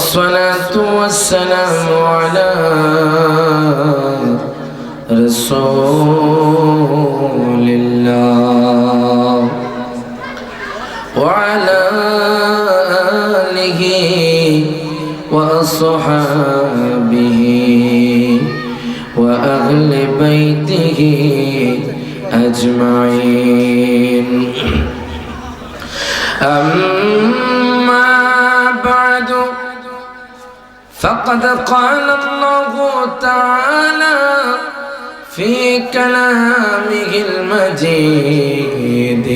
والصلاة والسلام على رسول الله وعلى آله وأصحابه وأهل بيته أجمعين أما بعد فقد قال الله تعالى في كلامه المجيد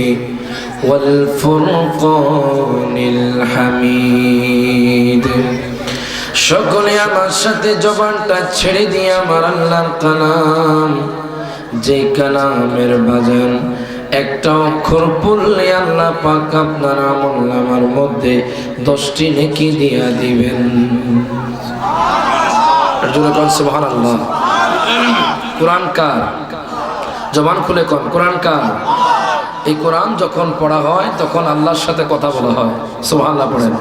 والفرقان الحميد সকলে আমার সাথে জবানটা ছেড়ে দিয়ে আমার আল্লাহর কালাম, যে কালামের বাজান একটা অক্ষর পড়লে আল্লাহ পাক আপনার আমলনামার মধ্যে 10টি নেকি দিয়া দিবেন। সুবহানাল্লাহ। কোরআন কার? জবান খুলে কোন কোরআন কার? এই কোরআন যখন পড়া হয় তখন আল্লাহর সাথে কথা বলা হয়। সুবহানাল্লাহ পড়েন।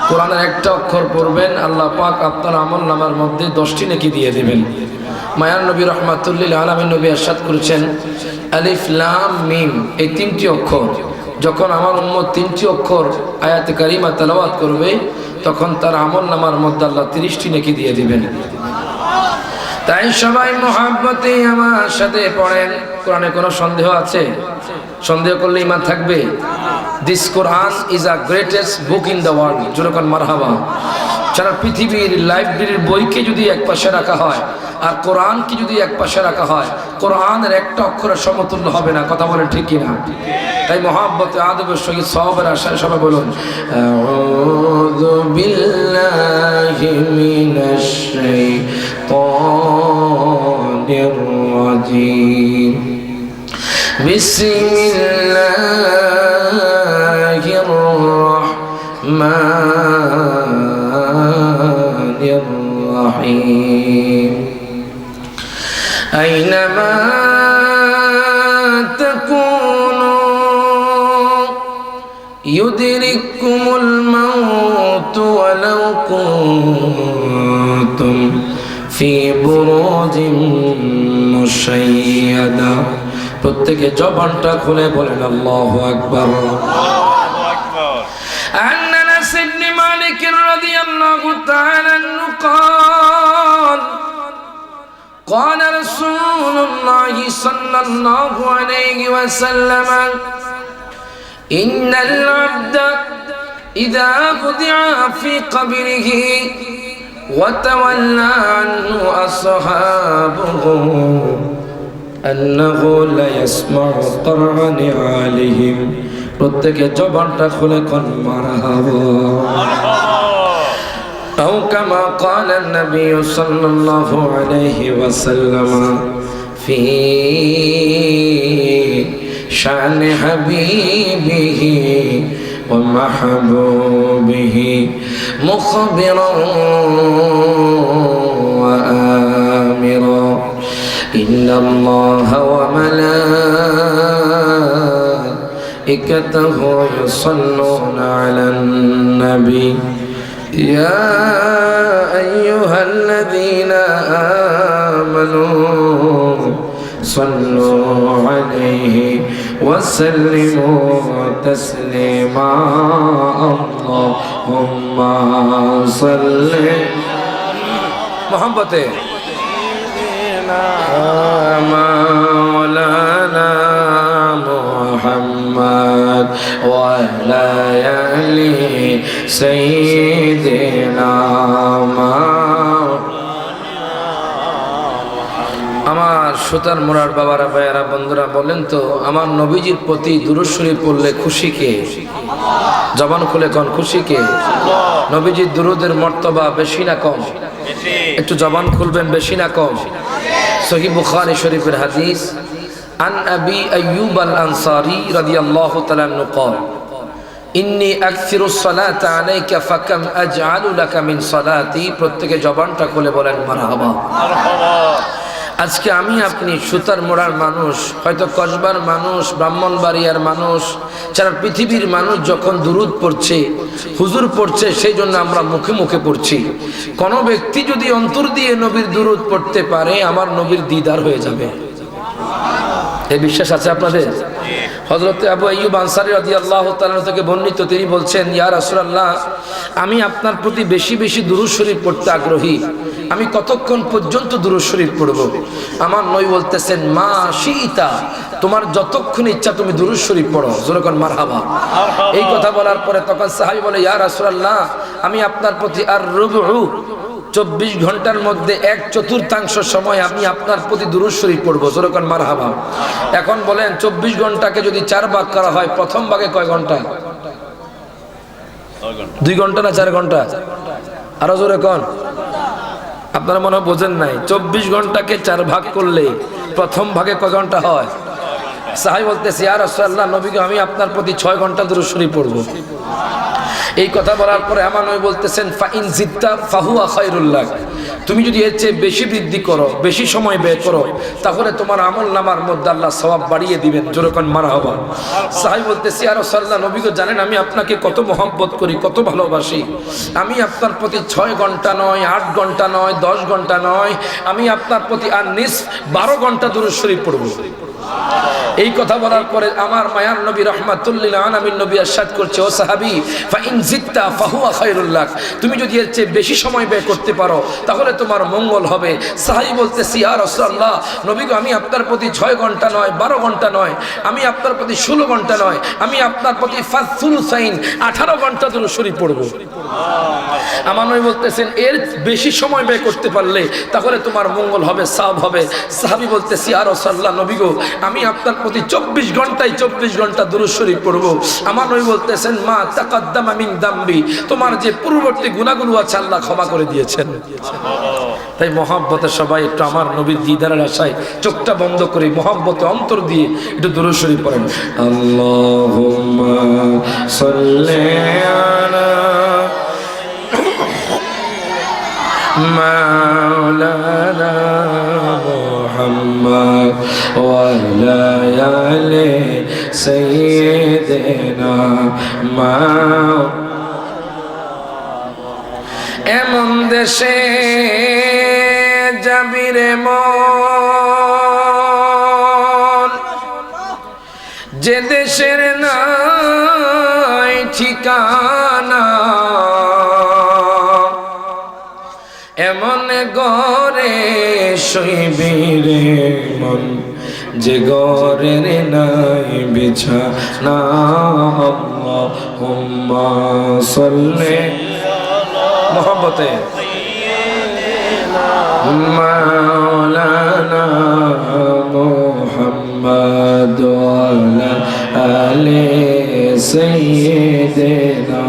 কোরআনের একটা অক্ষর পড়বেন, আল্লাহ পাক আপনার আমলনামার মধ্যে 10টি নেকি দিয়ে দিবেন। মায়ার নবী রহমাতুল্লিল আলামিন নবী ইরশাদ করেছেন, আলিফ লাম মিম, এই 3টি অক্ষর যখন আমার উম্মত 3টি অক্ষর আয়াতে কারিমা তেলাওয়াত করবে তখন তার আমলনামার মধ্যে আল্লাহ 30টি নেকি দিয়ে দিবেন। তাই সবাই মুহাব্বতে আমার সাথে পড়েন। কোরআনে কোনো সন্দেহ আছে? সন্দেহ করলে ঈমান থাকবে? This Quran is a greatest book in the world. যেরকম মারহাবা। সারা পৃথিবীর লাইব্রেরির বইকে যদি এক পাশে রাখা হয় আর কোরআনকে যদি এক পাশে রাখা হয়, কোরআনের একটা অক্ষরের সমতুল্য হবে না। কথা বলেন ঠিক কিনা? তাই মুহাব্বতে আদবের সহিত সওয়াবের আশায় সবাই বলুন, আউযু বিল্লাহি মিনাশ শাইতানির রাজীম, বিসমিল্লাহির রাহমানির রাহিম। أينما تكونوا يدرككم الموت ولو كنتم في بروج مشيدة। প্রত্যেকে জবানটা খুলে বলেন আল্লাহু আকবার। عن أنس بن مالك رضي الله تعالى عنه قال قال رسول الله صلى الله عليه وسلم إن العبد إذا وضع في قبره وتولى عنه أصحابه أنه لا يسمع قرع نعالهم। প্রত্যেকে জবানটা খুলে কোন মারহাবা। أو كما قال النبي صلى الله عليه وسلم في شأن حبيبه ومحبوبه مخبرا وآمرا إن الله وملائكته يصلون على النبي يا أيها الذين آمنوا صلوا عليه وسلموا تسليما اللهم صل محبته مولانا محمد وعلى آل سيدنا আমার সুতার মোরার বাবারা ভাইয়ারা বন্ধুরা বলেন তো, আমার নবীজির প্রতি দুরূদ শরীফ পড়লে খুশি কে? জবান খুলে কোন খুশি কে? নবীজির দুরূদের মর্তবা বেশি না কম? একটু জবান খুলবেন, বেশি না কম? সহিহ বুখারী শরীফের হাদিস, আন আবি আইয়ুব আল আনসারী রাদিয়াল্লাহু তাআলা আনহু قال ইন্নী আকসিরুস সালাতা আলাইকা ফাকাম আজআলু লাকা মিন সালাতি। প্রত্যেকে জবানটা খুলে বলেন মারহাবা। আজকে আমি আপনি সুতার মোড়ার মানুষ, হয়তো কসবার মানুষ, ব্রাহ্মণবাড়িয়ার মানুষ, সারা পৃথিবীর মানুষ যখন দুরুদ পড়ছে, হুজুর পড়ছে, সেই জন্য আমরা মুখে মুখে পড়ছি। কোনো ব্যক্তি যদি অন্তর দিয়ে নবীর দুরুদ পড়তে পারে, আমার নবীর দিদার হয়ে যাবে। এই বিশ্বাস আছে আপনাদের? হযরত আবু আইয়ুব আনসারী রাদিয়াল্লাহু তাআলা থেকে বর্ণিত, তিনি বলছেন, ইয়া রাসূলুল্লাহ, আমি আপনার প্রতি বেশি বেশি দুরূদ শরীফ পড়তে আগ্রহী। আমি কতক্ষণ পর্যন্ত দুরূদ শরীফ পড়ব? আমার নবী বলতেছেন, মা শিইতা, তোমার যতক্ষণ ইচ্ছা তুমি দুরূদ শরীফ পড়ো। জোরে কোন মারহাবা। এই কথা বলার পরে তখন সাহাবী বলে, ইয়া রাসূলুল্লাহ, আমি আপনার প্রতি আর রুবু, 24 ঘন্টার মধ্যে 1/4 সময় আমি আপনার প্রতি দুরূদ শরীফ পড়বো। জোরে কোন মারহাবা। এখন বলেন, 24 ঘন্টাকে যদি 4 ভাগ করা হয়, প্রথম ভাগে কয় ঘন্টা? 2 ঘন্টা না 4 ঘন্টা? আরো জোরে কোন। আপনারা মনে হয় বোঝেন নাই। 24 ঘন্টাকে 4 ভাগ করলে প্রথম ভাগে কয় ঘন্টা হয়? সাহাবী বলতেছে, ইয়া রাসূলুল্লাহ, নবীকে আমি আপনার প্রতি 6 ঘন্টা দুরূদ শরীফ পড়বো। এই কথা বলার পরে আমার নবী বলতেছেন, ফাইন জিত্তা ফাহুয়া খায়রুল লাক, তুমি যদি এর চেয়ে বেশি বৃদ্ধি করো, বেশি সময় ব্যয় করো, তাহলে তোমার আমল নামার মধ্যে আল্লাহ সওয়াব বাড়িয়ে দিবেন। জোরে কোন মারহাবা। সাহাবী বলতেছে, ইয়া রাসূলুল্লাহ, নবী গো, জানেন আমি আপনাকে কত মহব্বত করি, কত ভালোবাসি। আমি আপনার প্রতি 6 ঘন্টা নয়, 8 ঘন্টা নয়, 10 ঘন্টা নয়, আমি আপনার প্রতি আর নিস 12 ঘন্টা দুরূদ শরীফ পড়ব। এই কথা বলার পরে আমার মায়ার নবী রাহমাতুল্লিল আলামিন নবী ইরশাদ করছে, ও সাহাবী, ফাইন জিত্তা ফাহুয়া খায়রুল লাক, তুমি যদি এর চেয়ে বেশি সময় ব্যয় করতে পারো, তাহলে তোমার মঙ্গল হবে। সাহাবী বলতেছি, ইয়া রাসূলুল্লাহ, নবী গো, আমি আপনার প্রতি 6 ঘন্টা নয়, 12 ঘন্টা নয়, আমি আপনার প্রতি 16 ঘন্টা নয়, আমি আপনার প্রতি ফাসুলুসাইন 18 ঘন্টা দুরূদ শরীফ পড়ব। আমার নবী বলতেছেন, এর বেশি সময় ব্যয় করতে পারলে তাহলে তোমার মঙ্গল হবে, সওয়াব হবে। সাহাবী বলতেছি, ইয়া রাসূলুল্লাহ, নবী গো, আমি আপনার প্রতি 24 ঘন্টা দুরূদ শরীফ পড়ব। আমার নবী বলতেছেন, মা তাকাদ্দামা মিন দামবি, তোমার যে পূর্ববর্তী গুনাহগুলো আছে আল্লাহ ক্ষমা করে দিয়েছেন। তাই মহব্বতে সবাই একটু আমার নবীর দিদারের আশায় চোখটা বন্ধ করে মহব্বতে অন্তর দিয়ে একটু দুরূদ শরীফ পড়েন। আল্লাহুম্মা সাল্লি আলা মাওলানা মুহাম্মদ ওয়া আলা আলি সাইয়্যিদিনা এমন দেশে যাবি রে মন, যে দেশের নাই ঠিকানা, এমন ঘরে শুইবি রে মন, যে ঘরের নাই বিছানা। আল্লাহুম্মা সাল্লি মোহাম্মতে মাওলানা মুহাম্মদ ওয়া আলা আলি সাইয়্যিদিনা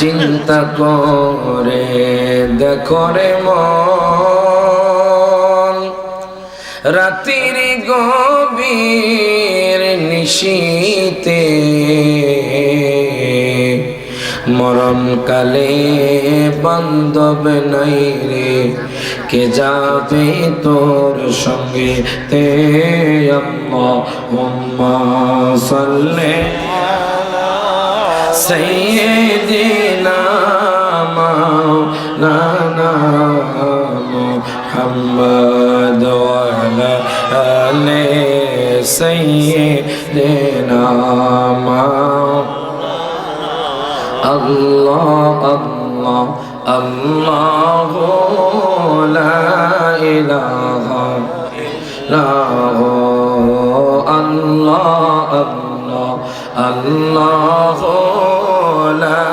চিন্তা করে দেখো রে মন, রাতির গভীর নিশীতে মরণকালে বান্ধব নাই রে, কে যাবে তোর সঙ্গে তে। আল্লাহুম্মা সাল্লি সাইয়্যিদিনা মাওলানা মুহাম্মদ ওয়া আলা আলি সাইয়্যিদিনা আল্লাহ আল্লাহ আল্লাহু লা ইলাহা ইল্লাহু আল্লাহ আল্লাহ আল্লাহু লা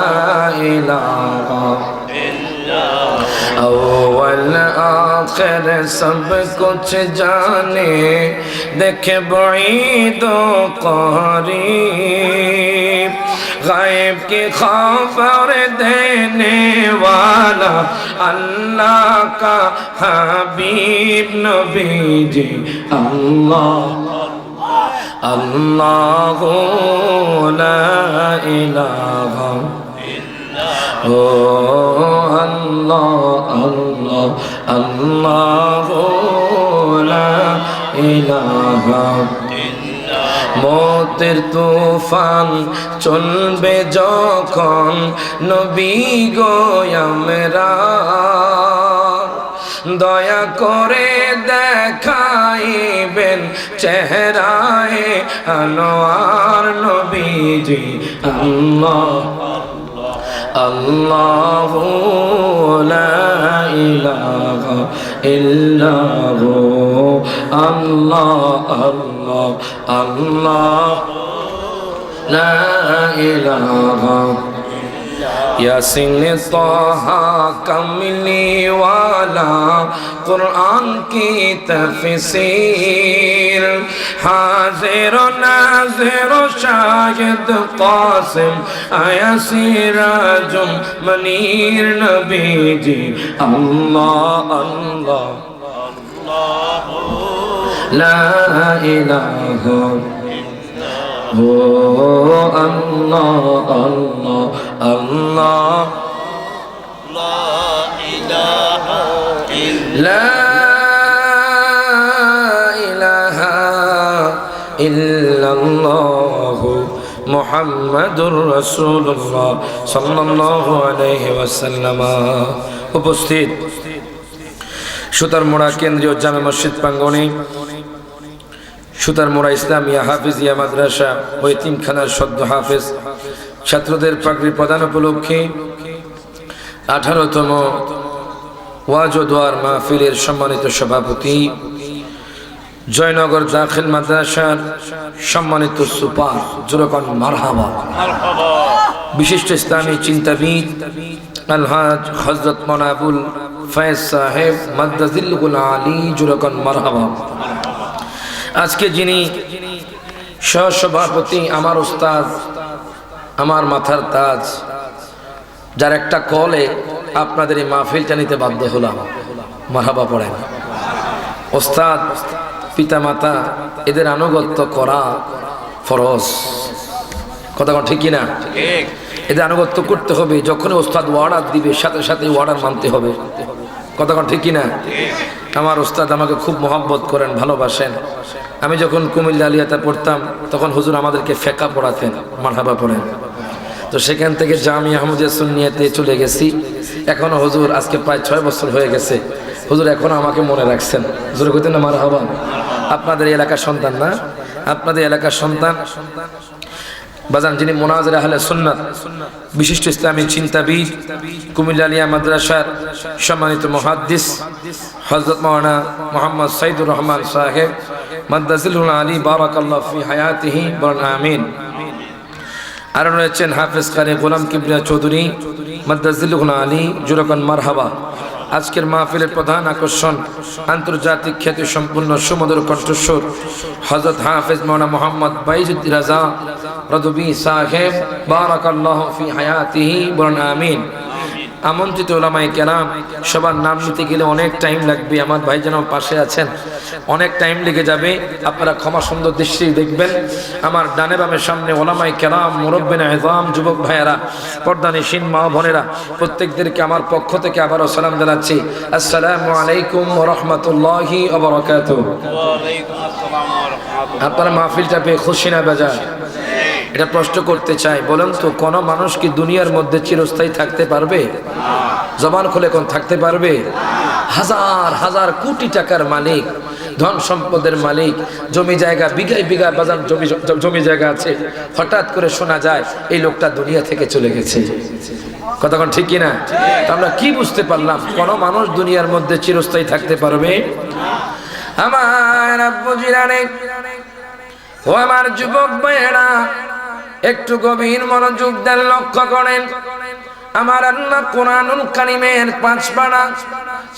ইলাহা ইল্লাল্লাহ अव्वल आखिर सब कुछ जाने, देखे बईद करीब, गायब की खबर देने वाला अल्लाह का हबीब नबी जी। अल्लाह अल्लाहु ला इलाहा আল্লাহ আল্লাহ আল্লাহ লা ইলাহা মতের তুফান চলবে যখন নবী গো আমরা দয়া করে দেখাইবেন চেহারায় আনোয়ার নবীজি আল্লাহ আল্লাহু লা ইলাহা ইল্লাহু আল্লাহ আল্লাহ আল্লাহ লা ইলাহা यासीन तोहा कमली वाला कुरान की तफसीर हाजिर नाजिर शाहिद कासिम आया सिराजुम मनीर नबी जी अल्लाह अल्लाह ला इलाहा हो अल्लाह अल्लाह अल्लाह ला इलाहा इल्लल्लाह मुहम्मदुर रसूलुल्लाह सल्लल्लाहु अलैहि वसल्लम। उपस्थित সুতারমোড়া কেন্দ্রীয় জামে মসজিদ প্রাঙ্গণে সুতারমোড়া ইসলামিয়া হাফিজিয়া মাদ্রাসা ও এতিমখানার সদ্য হাফেজ ছাত্রদের পাগড়ি প্রদান উপলক্ষে 18তম ওয়াজ ও দোয়ার মাহফিলের সম্মানিত সভাপতি জয়নগর দাখিল মাদ্রাসার সম্মানিত সুপার জুরকান মারহাবা বিশিষ্ট ইসলামী চিন্তাবিদ আলহাজ হযরত মাওলানা ফয়েজ সাহেব মাদ্দাজিল্লুল আলী জুরকান মারহাবা। আজকে যিনি সহসভাপতি আমার উস্তাদ আমার মাথার তাজ, যার একটা কলে আপনাদের এই মাহফিলটা নিতে বাধ্য হলাম, মারহাবা পড়েন। ওস্তাদ পিতা মাতা এদের আনুগত্য করা ফরজ, কথা ঠিক কিনা? এদের আনুগত্য করতে হবে। যখন ওস্তাদ ওয়ার্ডার দিবে সাথে সাথে ওয়ার্ডার মানতে হবে, কথা ঠিক কিনা? আমার ওস্তাদ আমাকে খুব মহব্বত করেন, ভালোবাসেন। আমি যখন কুমিল্লা আলিয়াতে পড়তাম তখন হুজুর আমাদেরকে ফেকা পড়াতেন, মারহাবা পড়েন। তো সেখান থেকে জামিয়া আহমদিয়া সুন্নিয়াতে চলে গেছি। এখনও হুজুর আজকে প্রায় 6 বছর হয়ে গেছে, হুজুর এখনও আমাকে মনে রাখছেন। হুজুর কইতেন না মারহাবা। আপনাদের এলাকার সন্তান না? আপনাদের এলাকার সন্তান বাজান, যিনি মুনাজির আহলে সুন্নাত বিশিষ্ট ইসলামী চিন্তাবিদ কুমিল্লা আলিয়া মাদ্রাসার সম্মানিত মুহাদ্দিস হযরত মাওলানা মুহাম্মদ সাইদুর রহমান সাহেব মাদ্দাজিলুল আলী বারাকাল্লাহু ফি হায়াতিহি, বলেন আমিন। আর রয়েছেন হাফেজ কারি গোলাম কিবরিয়া চৌধুরী মাদ্দাজিলুল আলী জুরকান মারহাবা। আজকের মাহফিলের প্রধান আকর্ষণ আন্তর্জাতিক খ্যাতি সম্পন্ন সুমধুর কণ্ঠস্বর হযরত হাফেজ মাওলানা মুহাম্মদ বাইজুদ্দিন রাজা রদবী সাহেব বারাকাল্লাহু ফি হায়াতিহি, বলেন আমিন। আমন্ত্রিত উলামায়ে কেরাম, সবার নাম নিতে গেলে অনেক টাইম লাগবে। আমার ভাই যেন পাশে আছেন, অনেক টাইম লেগে যাবে। আপনারা ক্ষমা সুন্দর দৃষ্টি দেখবেন। আমার ডানে বামে সামনে উলামায়ে কেরাম, মুরব্বিনে ইযাম, যুবক ভাইয়েরা, পর্দানিশীন মা বোনেরা, প্রত্যেকদেরকে আমার পক্ষ থেকে আবারও সালাম জানাচ্ছি। আসসালামু আলাইকুম ওয়া রাহমাতুল্লাহি ওয়া বারাকাতুহু। ওয়া আলাইকুম আসসালাম ওয়া রাহমাতুল্লাহ। আপনারা মাহফিলটা পেয়ে খুশি না বেজার? এটা প্রশ্ন করতে চাই, বলেন তো কোন মানুষ কি দুনিয়ার মধ্যে চিরস্থায়ী থাকতে পারবে? জবান খুলে কোন থাকতে পারবে? হাজার হাজার কোটি টাকার মালিক, ধন সম্পদের মালিক, জমি জায়গা বিঘায় বিঘা বাজার জমি জায়গা আছে, হঠাৎ করে শোনা যায় এই লোকটা দুনিয়া থেকে চলে গেছে। কথা কোন ঠিক কিনা? আমরা কি বুঝতে পারলাম? কোন মানুষ দুনিয়ার মধ্যে চিরস্থায়ী থাকতে পারবে? আমার আব্বু জিরানে ও আমার যুবক ভাইয়েরা, একটু গভীর মনোযোগ দেন, লক্ষ্য করেন। আমার আল্লাহ কোরআনুল কারীমের 5 পারা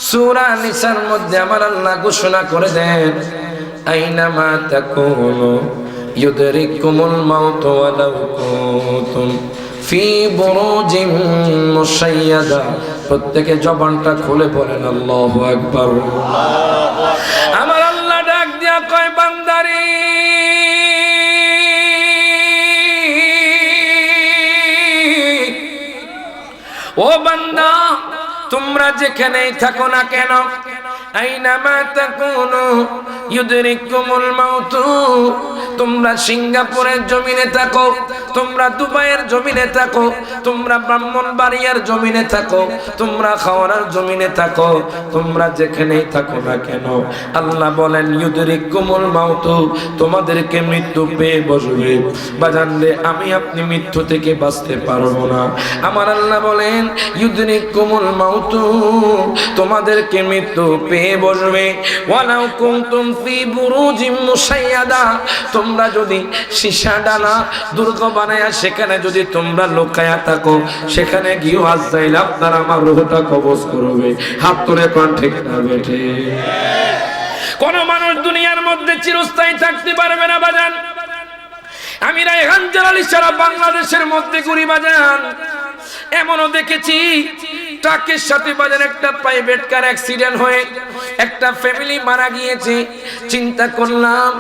সূরা নিসার মধ্যে আমার আল্লাহ ঘোষণা করে দেন, আইনামা তাকুনু ইউদরিকুমুল মাউতু ওয়ালাউ কুনতুম ফি বুরুজিম মুশাইয়াদা। প্রত্যেকে জবানটা খুলে বলেন আল্লাহু আকবার। আমার আল্লাহ ডাক দিয়া কয়, বান্দারে ও বান্দা, তোমরা যেখানেই থাকো না কেন, আইনামা তাকুনু ইউদরিকুমুল মাউত, তোমরা সিঙ্গাপুরের জমিনে থাকো, তোমরা দুবাইয়ের জমিনে থাকো, তোমরা ব্রাহ্মণবাড়িয়ার জমিনে থাকো, তোমরা খাওয়ার জমিনে থাকো, তোমরা যেখানেই থাকো না কেন, আল্লাহ বলেন ইউদরিকুমুল মাউত, তোমাদেরকে মৃত্যু পেয়ে বসবে। বাজান রে, আমি আপনি মৃত্যু থেকে বাঁচতে পারবো না। আমার আল্লাহ বলেন ইউদরিকুমুল মাউত, তোমাদেরকে মৃত্যু পেয়ে বসবে। ওয়ালাউ কুনতুম ফি বুরুজিম মুশাইয়াদা, তোমরা যদি সীসা ডালা দুর্গ বানায়া সেখানে যদি তোমরা লুকায়া থাকো, সেখানে গিয়ে আজরাইল আপনার আমার রূহটা কবজ করবে। হাত তুলে কোন ঠিক না বেঠে? কোন মানুষ দুনিয়ার মধ্যে চিরস্থায়ী থাকতে পারবে না বাজান। আমি রায়হান জালালি সারা বাংলাদেশের মধ্যে ঘুরি বাজান, এমনও দেখেছি ট্রাকের সাথে বাজার একটা প্রাইভেট কার অ্যাক্সিডেন্ট হয়ে একটা ফ্যামিলি মারা গিয়েছে। চিন্তা করলাম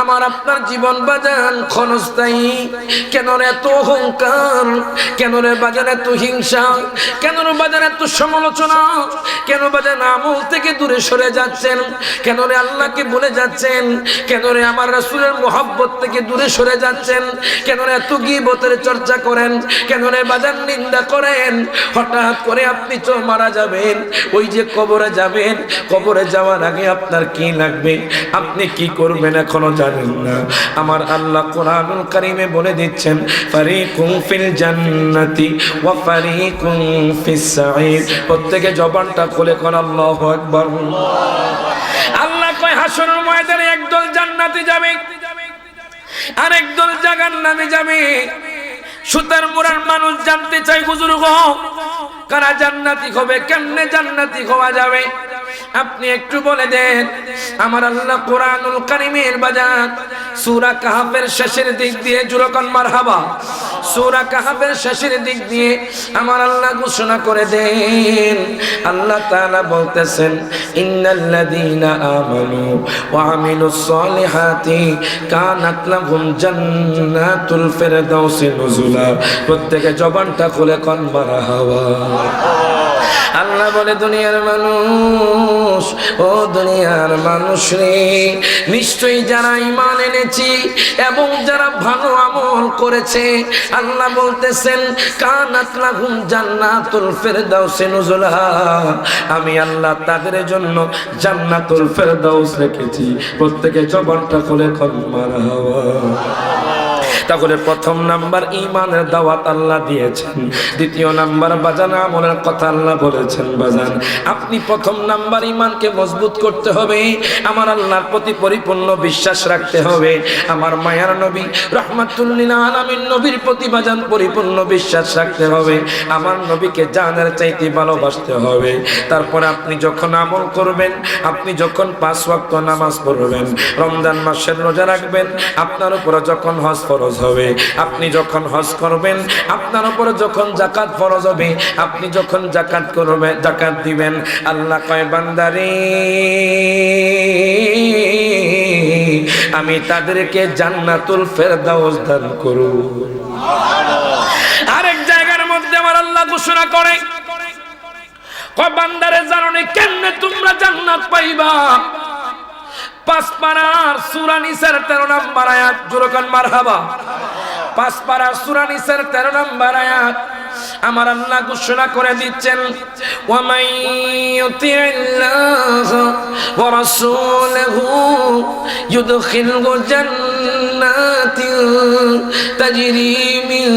আমার আপনার জীবন বাজান ক্ষণস্থায়ী, কেন রে এত অহংকার, কেন রে বাজার এত হিংসা, কেন রে বাজার এত সমালোচনা, কেন বাজার আমল থেকে দূরে সরে যাচ্ছেন, কেন রে আল্লাহকে ভুলে যাচ্ছেন, কেন রে আমার রাসূলের মুহাব্বত থেকে দূরে সরে যাচ্ছেন, কেন রে এত গীবতের চর্চা করেন, কেন রে বাজার নিন্দা করেন। হঠাৎ করে আপনি তো মারা যাবেন, ওই যে কবরে যাবেন, কবরে যাওয়ার আগে আপনার কি লাগবে, আপনি কি করবেন এখনো জানেন না। আমার আল্লাহ কোরআনুল কারীমে বলে দিচ্ছেন ফারিকুম ফিল জান্নাতি ওয়া ফারিকুম ফিস সাঈর। প্রত্যেকে জবানটা খুলে কোন আল্লাহু আকবার। আল্লাহ কয় হাসরের ময়দানে একদল জান্নাতে যাবে আর একদল জাহান্নামে যাবে। সুতার মুরার মানুষ জানতে চাই হুজুর গো, কারা জান্নাতি হবে, কেমনে জান্নাতি হওয়া যাবে, আপনি একটু বলে দেন। আমার আল্লাহ কোরআনুল কারীমের বাজার সূরা কাহফের শেষের দিক দিয়ে জুরকান মারহাবা, সূরা কাহফের শেষের দিক দিয়ে আমার আল্লাহ ঘোষণা করে দেন। আল্লাহ তাআলা বলতেছেন ইন্নাল্লাযীনা আমানু ওয়া আমিলুস সলিহাতি কানাত লাহুম জান্নাতুল ফিরদাউসি নুজুলা। প্রত্যেকে জবানটা খুলে কোন মারহাবা। আল্লাহ বলে দুনিয়ার মানুষ, ও দুনিয়ার মানুষ রে, নিশ্চয়ই যারা ঈমান এনেছি এবং যারা ভালো আমল করেছে, আল্লাহ বলতেছেন কানাত লাহুম জান্নাতুল ফিরদাউসি নুজুলা, আমি আল্লাহ তাদের জন্য জান্নাতুল ফিরদাউস রেখেছি। প্রত্যেকে জবানটা খুলে কোন মারহাবা। তাহলে প্রথম নাম্বার ঈমানের দাওয়াত আল্লাহ দিয়েছেন, দ্বিতীয় নাম্বার বাজান আমলের কথা আল্লাহ বলেছেন। বাজান আপনি প্রথম নাম্বার ঈমানকে মজবুত করতে হবে, আমার আল্লাহর প্রতি পরিপূর্ণ বিশ্বাস রাখতে হবে, আমার মায়ার নবী রাহমাতুল লিল আলামিন নবীর প্রতি বাজান পরিপূর্ণ বিশ্বাস রাখতে হবে, আমার নবীকে জানের চাইতে ভালোবাসতে হবে। তারপরে আপনি যখন আমল করবেন, আপনি যখন 5 ওয়াক্ত নামাজ পড়বেন, রমজান মাসের রোজা রাখবেন, আপনার উপর যখন হজ ফরজ হবে, আপনি যখন হজ করবেন, আপনার উপর যখন যাকাত ফরজ হবে, আপনি যখন যাকাত করবেন, যাকাত দিবেন, আল্লাহ কয় বান্দারে আমি তাদেরকে জান্নাতুল ফেরদাউস দান করব। আরেক জায়গার মধ্যে আমার আল্লাহ ঘোষণা করে কয় বান্দারে জানোনি কেমনে তোমরা জান্নাত পাইবা। 5 পারার সূরা নিসার 13 নম্বর আয়াত, জোরকান মারহাবা। 5 পারার সূরা নিসার 13 নম্বর আয়াত আমার আল্লাহ ঘোষণা করে দিচ্ছেন ওয়া মান ইউতি'িল্লাহ ওয়া রাসূলহু ইউদখিলহু জান্নাতিন তাজরি মিন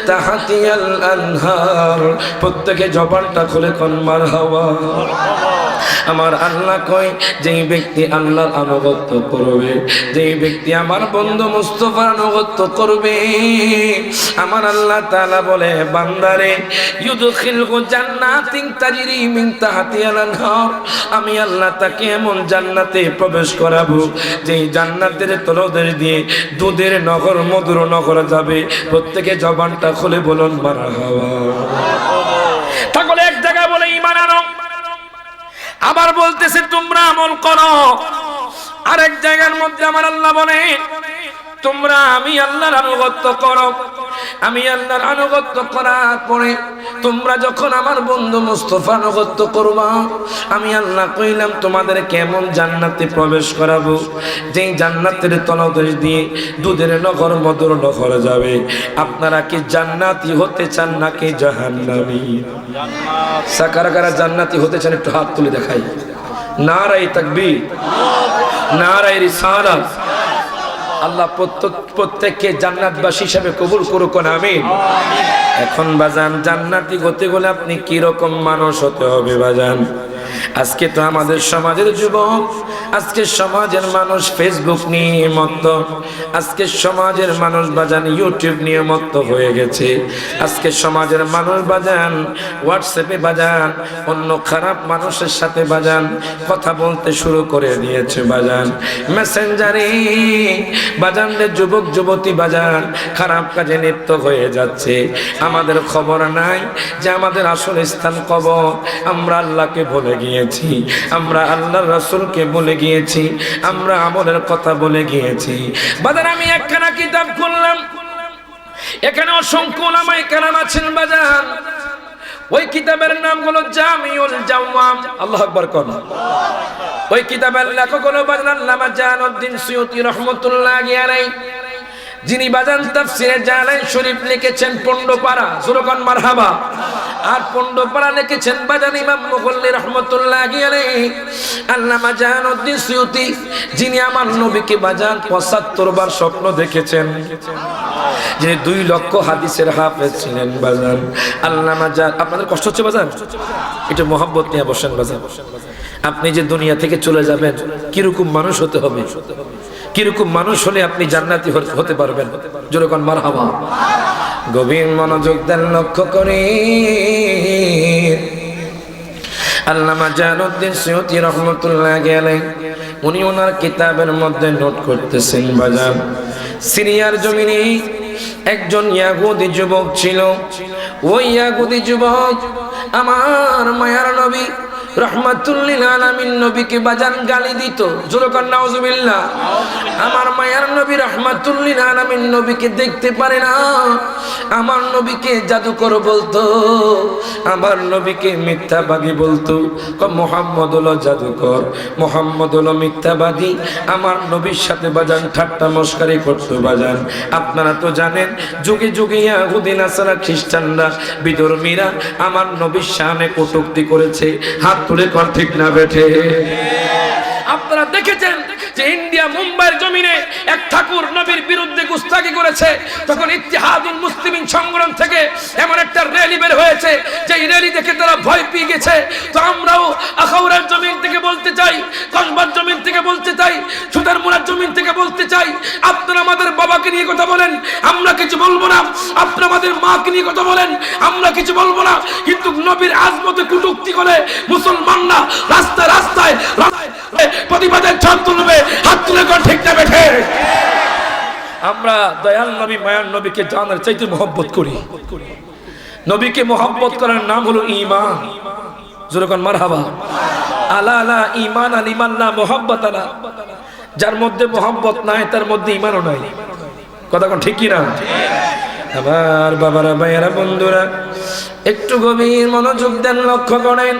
তাহতিহাল আনহার। প্রত্যেকে জবানটা খুলে কোন মারহাবা। আমার আল্লাহ কয় যেই ব্যক্তি আল্লাহর আনুগত্য করবে, যেই ব্যক্তি আমার বন্ধু মুস্তাফার আনুগত্য করবে, আমার আল্লাহ তাআলা বলে বান্দারে ইউদখিলহু জান্নাতিন তাজরি মিন তাহতিহাল আনহার, আমি আল্লাহ তাকে এমন জান্নাতে প্রবেশ করাবো যেই জান্নাতের তলদেশ দিয়ে দুধের নহর মধুর নহর যাবে। প্রত্যেকে জবানটা খুলে বলুন মারহাবা। তাহলে এক জায়গায় বলে ঈমান আনো, আবার বলতেছে তোমরা আমল করো। আরেক জায়গার মধ্যে আমার আল্লাহ বলে তোমরা আমি আল্লাহর আনুগত্য করো। আমি আল্লাহর আনুগত্য করার পরে তোমরা যখন আমার বন্ধু মুস্তাফা আনুগত্য করবা, আমি আল্লাহ কইলাম তোমাদের কেমন জান্নাতে প্রবেশ করাবো, যেই জান্নাতের তলদেশ দিয়ে দুধের নগর মধুর নহর যাবে। আপনারা কি জান্নাতি হতে চান নাকি জাহান্নামী? কারা কারা জান্নাতি হতে চান একটু হাত তুলে দেখাই। নারায়ে তাকবীর, নারায়ে রিসালাত। আল্লাহ প্রত্যেককে জান্নাতবাসী হিসেবে কবুল করুক, আমিন। এখন বাজান জান্নাতি হতে গেলে আপনি কি রকম মানুষ হতে হবে বাজান? আজকে তো আমাদের সমাজের যুবক, আজকে সমাজের মানুষ ফেসবুক নিয়ে মত্ত, আজকে সমাজের মানুষ বাজান ইউটিউব নিয়ে মত্ত হয়ে গেছে। আজকে সমাজের মানুষ বাজান হোয়াটসঅ্যাপে বাজান অন্য খারাপ মানুষের সাথে বাজান কথা বলতে শুরু করে দিয়েছে বাজান। মেসেঞ্জারে বাজান যুবক যুবতী বাজান খারাপ কাজে লিপ্ত হয়ে যাচ্ছে। আমাদের খবর নাই যে আমাদের আসল স্থান কবর। আমরা আল্লাহকে ভুলে গিয়েছি, আমরা আল্লাহর রাসূলকে ভুলে গিয়েছি, আমরা আমলের কথা বলে গিয়েছি। বাজার আমি একখানা কিতাব খুললাম, এখানে অসংখ্য উলামায়ে কেরাম আছেন বাজান। ওই কিতাবের নাম হলো জামিউল জাওয়াম। আল্লাহু আকবার কোন। ওই কিতাবের লেখক হলো বাজান আল্লামা জালালউদ্দিন সুয়ুতী রাহমাতুল্লাহি আলাইহি, যিনি বাজান তাফসিরে জালালাইন শরীফ লিখেছেন পণ্ডপাড়া, সুরকান মারহাবা। আর পণ্ডপাড়া লিখেছেন বাজান ইমাম মুগল্লি রাহমাতুল্লাহি আলাইহি। আল্লামা জালালউদ্দিন সুয়ুতী, যিনি আমার নবীকে বাজান ৭৫ বার স্বপ্ন দেখেছেন, যিনি ২ লক্ষ হাদিসের হাফেজ ছিলেন বাজান। আল্লামা আপনাদের কষ্ট হচ্ছে বাজান? এটা মহব্বত নিয়ে বসেন বাজান। আপনি যে দুনিয়া থেকে চলে যাবেন কিরকম মানুষ হতে হবে, কিরকম মানুষ হলে আপনি জান্নাতি হতে পারবেন? যেরকম মারহাবা। গভীর মনোযোগ দেন, লক্ষ্য করে। আল্লামা জালালউদ্দিন সুয়ুতী রাহমাতুল্লাহি আলাইহি উনি ওনার কিতাবের মধ্যে নোট করতেছেন বাজান, সিরিয়ার জমিনে একজন ইয়াহুদি যুবক ছিল। ওই ইয়াহুদি যুবক আমার মায়ার নবী রহমাতুল্লিল আলামিন নবীকে বাজান গালি দিত। জোরে কর নাউজুবিল্লাহ। আমার মায়ার নবী রহমাতুল্লিল আলামিন নবীকে দেখতে পারে না, আমার নবীকে জাদুকর বলতো, আমার নবীকে মিথ্যাবাদী বলতো। মুহাম্মদ হলো জাদুকর, মুহাম্মদ হলো মিথ্যাবাদী। আমার নবীর সাথে বাজান ঠাট্টা মশকারি করতো বাজান। আপনারা তো জানেন যুগে যুগে ইহুদি নাসারা খ্রিস্টানরা বিধর্মীরা আমার নবীর শানে কটূক্তি করেছে। হাত তুলে কর ঠিক না বেঠে? আপনারা দেখেছেন যে ইন্ডিয়া মুম্বাইয়ের জমিনে এক ঠাকুর নবীর বিরুদ্ধে গুস্তাখি করেছে, তখন ইত্তেহাদুল মুসলিমিন সংগ্রাম থেকে এমন একটা র্যালি বের হয়েছে যে র্যালি দেখে তারা ভয় পেয়ে গেছে। তো আমরাও আখাউড়ার জমিন থেকে বলতে চাই, কসবার জমিন থেকে বলতে চাই, সুতারমুড়ার জমিন থেকে বলতে চাই, আপনারা আমাদের বাবাকে নিয়ে কথা বলেন, আমরা কিছু বলবো না। আপনারা আমাদের মাকে নিয়ে কথা বলেন, আমরা কিছু বলবো না। কিন্তু নবীর আজমতে কটূক্তি করে মুসলমানরা রাস্তায় রাস্তায় প্রতিবাদের ছাপ তুলবে। হাত তুলে কর ঠিক না বেঠে? আমরা দয়াল নবী মায়ার নবীকে জানার চাইতে মহব্বত করি। নবীকে মহব্বত করার নাম হলো ঈমান। জোরে কোন মারহাবা। আলা আলা ঈমান আল ঈমান লা মুহাব্বত আলা। যার মধ্যে মহব্বত নাই তার মধ্যে ঈমানও নাই। কথা কোন ঠিক কি না? আমার বাবারা ভাইয়েরা বন্ধুরা একটু গভীর মনোযোগ দেন, লক্ষ্য করেন।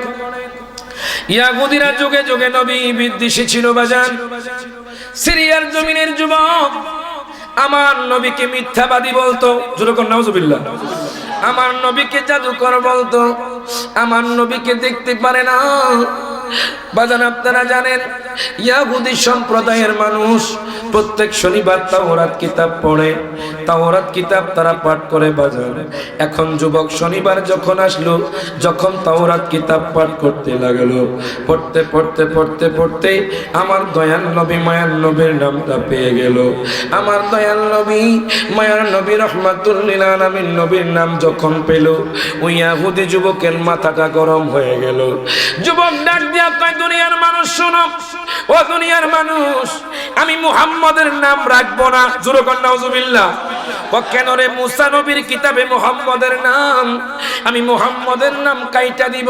ইয়াহুদিরা যুগে যুগে নবী বিদ্বেষী ছিল বাজান। সিরিয়ার জমিনের যুবক আমার নবীকে মিথ্যাবাদী বলতো। জোরে কর নাউজুবিল্লাহ। আমার নবীকে জাদুকর বলতো, আমার নবীকে দেখতে পারে না বাজান। আপনারা জানেন ইয়াহুদি সম্প্রদায়ের মানুষ প্রত্যেক শনিবার তাওরাত কিতাব পড়ে, তাওরাত কিতাব তারা পাঠ করে বাজান। এখন যুবক শনিবার যখন আসলো, যখন তাওরাত কিতাব পাঠ করতে লাগলো, পড়তে পড়তে পড়তে পড়তে আমার দয়াল নবী মায়ার নবীর নামটা পেয়ে গেল। আমার দয়াল নবী মায়ার নবী রহমাতুল্লিল আলামিন নবীর নাম যখন পেল, ওই ইয়াহুদি যুবকের মাথাটা গরম হয়ে গেল। যুবক ডাক দিয়া কয়, দুনিয়ার মানুষ শোনো, ও দুনিয়ার মানুষ, আমি মুহাম্মদের নাম রাখবো না। জোরে কর নাউজুবিল্লাহ। কেন রে মুসা নবীর কিতাবে মুহাম্মদের নাম, আমি মুহাম্মদের নাম কাইটা দিব।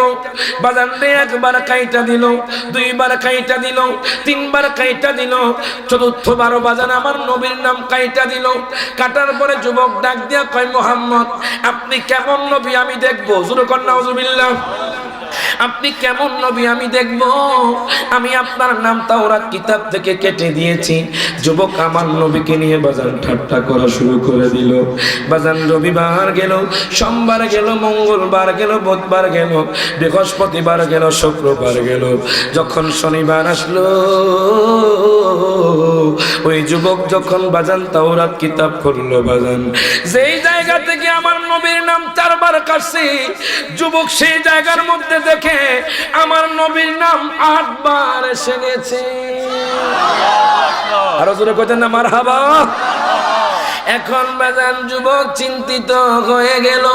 বাজান রে একবার কাইটা দিল, দুইবার কাইটা দিল, তিনবার কাইটা দিল, চতুর্থবার বাজান আমার নবীর নাম কাইটা দিল। কাটার পরে যুবক ডাক দিয়া কয়, মুহাম্মদ আপনি কেমন নবী আমি দেখবো। জোরে কর নাউজুবিল্লাহ। আপনি কেমন নবী আমি দেখব, আমি আপনার নাম তাওরাত কিতাব থেকে কেটে দিয়েছি। যুবক আমার নবীকে নিয়ে বাজান ঠাট্টা করা শুরু করে দিল। বাজান রবিবার গেল, সোমবার গেল, মঙ্গলবার গেল, বুধবার গেল, বৃহস্পতিবার গেল, শুক্রবার গেল, যখন শনিবার আসলো ওই যুবক যখন বাজান তাওরাত কিতাব খুললো, বাজান যেই জায়গা থেকে আমার নবীর নাম 4 বার কাটছে, যুবক সেই জায়গার মধ্যে দেখে আমার নবীর নাম 8 বার এসে গেছে। আরো জোরে কইতেন না মারহাবা। এখন বাজান যুবক চিন্তিত হয়ে গেল।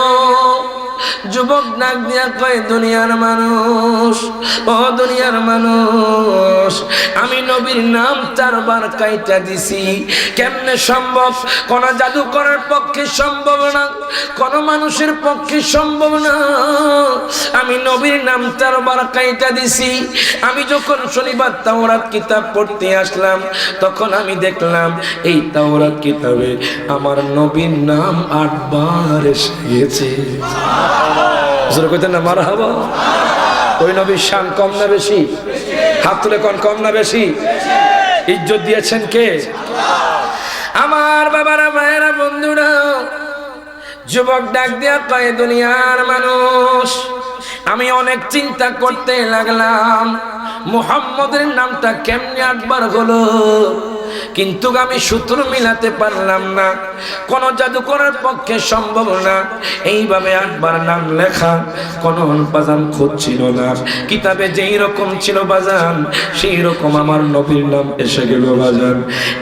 যুবক ডাক দিয়া কয়, দুনিয়ার মানুষ, ও দুনিয়ার মানুষ, আমি নবীর নাম 4 বার কাইটা দিছি, কেমনে সম্ভব? কোন জাদু করার পক্ষে সম্ভব না, কোন মানুষের পক্ষে সম্ভব না। আমি নবীর নাম 4 বার কাইটা দিছি। আমি যখন শনিবার তাওরাত কিতাব পড়তে আসলাম, তখন আমি দেখলাম এই তাওরাত কিতাবে আমার নবীর নাম 8 বার এসে গেছে। জোরে কইতেন না মারহাবা। ওই নবীর শান কম না বেশি? হাত তুলে কোন কম না বেশি? ইজ্জত দিয়েছেন কে? আমার বাবারা, ভাইয়েরা, বন্ধুরা, যুবক ডাক দিয়া কয়, দুনিয়ার মানুষ, আমি অনেক চিন্তা করতে লাগলাম মুহাম্মদের নামটা কেমনে 8 বার হলো, কিন্তু আমি সূত্র মিলাতে পারলাম না। কোন জাদু করার পক্ষে সম্ভব না। এইভাবে 8 বার নাম লেখা, কোন বাজান খোঁজ ছিল না। কিতাবে যেই রকম ছিল বাজান, সেই রকম আমার নবীর নাম এসে গেল বাজান।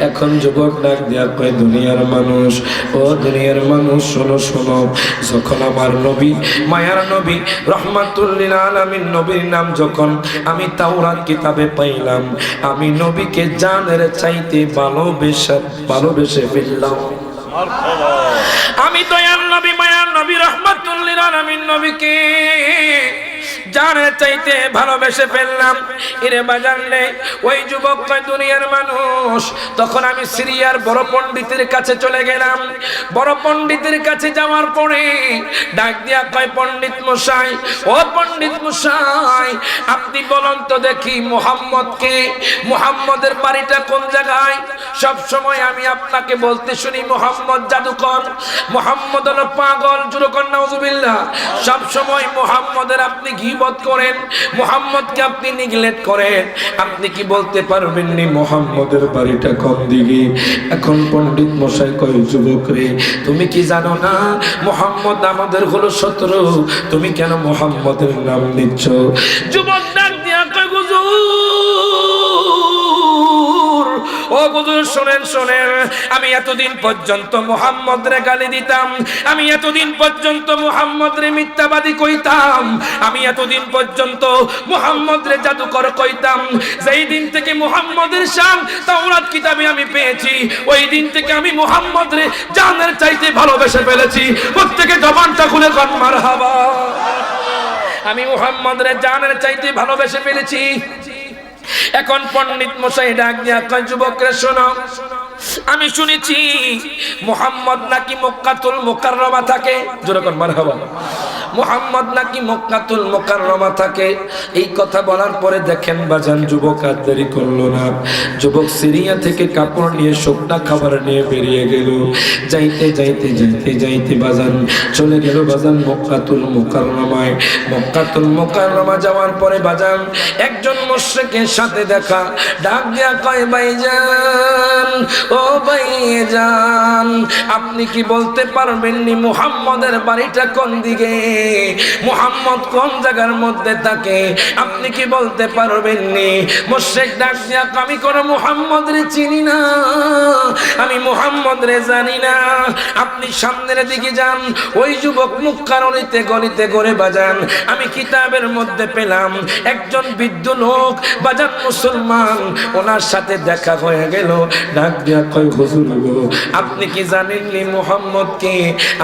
এখন যুবক ডাক দিয়া কয়, দুনিয়ার মানুষ, ও দুনিয়ার মানুষ, শোনো শোনো, যখন আমার নবী, মায়ার নবী, রহমাতুল লিল আলামিন নবীর নাম যখন আমি তাওরাত কিতাবে পাইলাম, আমি নবীকে জানের চাইতে ভালোবেসে ফেললাম। আমি দয়াল নবী, মায়ার নবী, রহমাতুল লিল আলামিন নবীকে জানের চাইতে ভালোবেসে ফেললাম। এরে বাজান রে, ওই যুবক কয়, দুনিয়ার মানুষ, তখন আমি সিরিয়ার বড় পণ্ডিতের কাছে চলে গেলাম। বড় পণ্ডিতের কাছে যাওয়ার পরে ডাক দিয়া কয়, পণ্ডিত মশাই, ও পণ্ডিত মশাই, আপনি বলুন তো দেখি মুহাম্মদকে, মুহাম্মদের বাড়িটা কোন জায়গায়? সব সময় আমি আপনাকে বলতে শুনি মুহাম্মদ জাদুকর, মুহাম্মদ হলো পাগল। জোরে কর নাউজুবিল্লাহ। সব সময় মুহাম্মদের আপনি গীবত করেন, মুহাম্মদকে আপনি নিগলেক্ট করেন। আপনি কি বলতে পারবেন নি মুহাম্মদের বাড়িটা কোন দিকে? এখন পণ্ডিত মশাই কয়, যুবক রে, তুমি কি জানো না মুহাম্মদ আমাদের হলো শত্রু? তুমি কেন মুহাম্মদের নাম নিচ্ছ? যুবক ডাক দিয়া কয়, হুজুর, ও হুজুর, শোনেন শোনেন, আমি এতদিন পর্যন্ত মুহাম্মদরে গালি দিতাম, আমি এতদিন পর্যন্ত মুহাম্মদরে মিথ্যাবাদী কইতাম, আমি এতদিন পর্যন্ত মুহাম্মদরে জাদুকর কইতাম। যেই দিন থেকে মুহাম্মদের শান তাওরাত কিতাবে আমি পেয়েছি, ওই দিন থেকে আমি মুহাম্মদরে জানের চাইতে ভালোবেসে ফেলেছি। প্রত্যেকে জবানটা খুলে কোন মারহাবা। আমি মুহাম্মদরে জানের চাইতে ভালোবেসে ফেলেছি। এখন পণ্ডিত মশাই ডাক দিয়া কয়, যুবকরা শোনো, আমি শুনেছি মুহাম্মদ নাকি মক্কাতুল মুকাররমা থাকে। জোরে কোন মারহাবা। মুহাম্মদ নাকি মক্কাতুল মুকাররমা থাকে। এই কথা বলার পরে দেখেন বাজান, যুবক আর দেরি করলো না। যুবক সিরিয়া থেকে কাপড় নিয়ে, শুকনা খাবার নিয়ে বেরিয়ে গেল। যাইতে যাইতে যাইতে যাইতে বাজান চলে গেল বাজান মক্কাতুল মুকাররমায়। মক্কাতুল মুকাররমা যাওয়ার পরে বাজান একজন মুশরিকের সাথে দেখা। ডাক দিয়া কয়, ভাইজান, ও ভাইজান, আপনি কি বলতে পারবেন নি মুহাম্মদের বাড়িটা কোন দিকে? মুহাম্মদ কোন জায়গার মধ্যে থাকে আপনি কি বলতে পারবেন নি? মুশরিক ডাক দিয়া আমি কোন মুহাম্মদ রে চিনি না, আমি মুহাম্মদ রে জানি না। আপনি সামনের দিকে যান, ওই যুবক মুক্কারণিতে গলিতে গড়ে বাজান। আমি কিতাবের মধ্যে পেলাম একজন বৃদ্ধ লোক বাজান মুসলমান, ওনার সাথে দেখা হয়ে গেল। ডাক দিয়া কয় হুজুর গো, আপনি কি জানেননি মুহাম্মদ কে?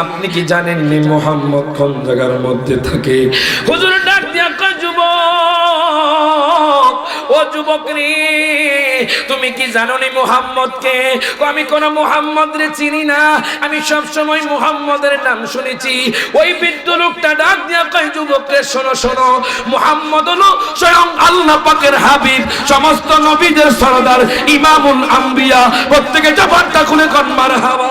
আপনি কি জানেননি মুহাম্মদ কোন জায়গার মধ্যে থাকে? হুজুর ডাক দিয়া কয় যুবক, ও যুবক রে, তুমি কি জানোনি মুহাম্মদ কে? আমি কোন মুহাম্মদ রে চিনি না, আমি সব সময় মুহাম্মদের নাম শুনেছি। ওই বৃদ্ধ লোকটা ডাক দিয়া কয় যুবক রে, শোনো শোনো, মুহাম্মদ হলো স্বয়ং আল্লাহ পাকের হাবিব, সমস্ত নবীদের সরদার, ইমামুল আম্বিয়া। প্রত্যেকে জবানটা খুলে কোন মারহাবা।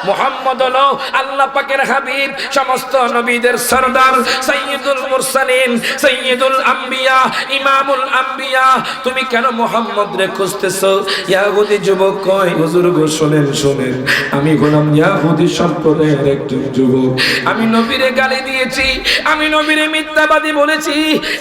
মুহাম্মদ হলো আল্লাহ পাকের হাবিব, সমস্ত নবীদের সরদার, সাইয়্যিদুল মুরসালিন, সাইয়্যিদুল আম্বিয়া, ইমামুল আম্বিয়া। তুমি কেন মুহাম্মদ রে খুঁজতেছো? ইহুদি যুবক কয় হুজুর গো শুনেন শুনেন, আমি গোলাম ইহুদি সম্প্রদায়ের একজন যুবক। আমি নবীরে গালি দিয়েছি, আমি নবীরে মিথ্যাবাদী বলেছি,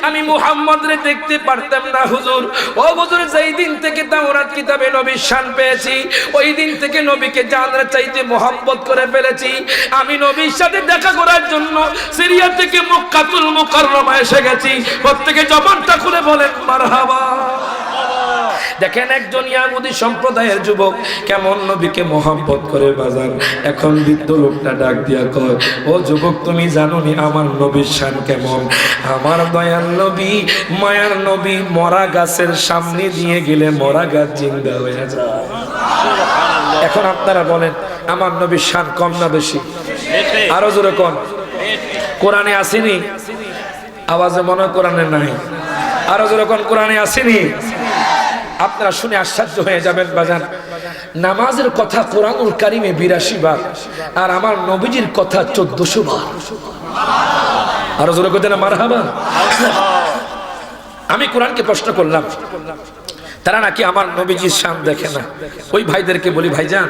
আমি মুহাম্মদ রে দেখতে পারতাম না হুজুর। ও হুজুর, যেই দিন থেকে তাওরাত কিতাবে নবীর শান পেয়েছি, ওই দিন থেকে নবীকে জানার চাইতে মোহাম্মদ করে ফেলেছি। আমি নবীর সাথে দেখা করার জন্য সিরিয়া থেকে মক্কাতুল মুকাররমা এসে গেছি। প্রত্যেকে জবানটা খুলে বলেন মারহাবা। দেখেন একজন ইহুদি সম্প্রদায়ের যুবক কেমন নবীকে মোহাম্মত করে বাজার। এখন বৃদ্ধ লোকটা ডাক দিয়া কয়, ও যুবক, তুমি জানোনি আমার নবীর শান কেমন? আমার দয়াল নবী, মায়ার নবী মরা গাছের সামনে দিয়ে গেলে মরা গাছ জিন্দা হয়ে যায়। এখন আপনারা বলেন আমার নবীর শান কম না বেশি? আরো জোরে কোন। কোরআনে আসেনি? আওয়াজে মনে হয় কোরআনে নাই। আরো জোরে কোন, কোরআনে আসেনি? আপনারা শুনে আশ্চর্য হয়ে যাবেন বাজান। নামাজের কথা কোরআনুল কারিমে 82 বার, আর আমার নবীজির কথা 1400 বার। আরো জোরে কইতে না মারহাবা। আমি কোরআনকে প্রশ্ন করলাম, তারা নাকি আমার নবীজির শান দেখে না। ওই ভাইদেরকে বলি, ভাইজান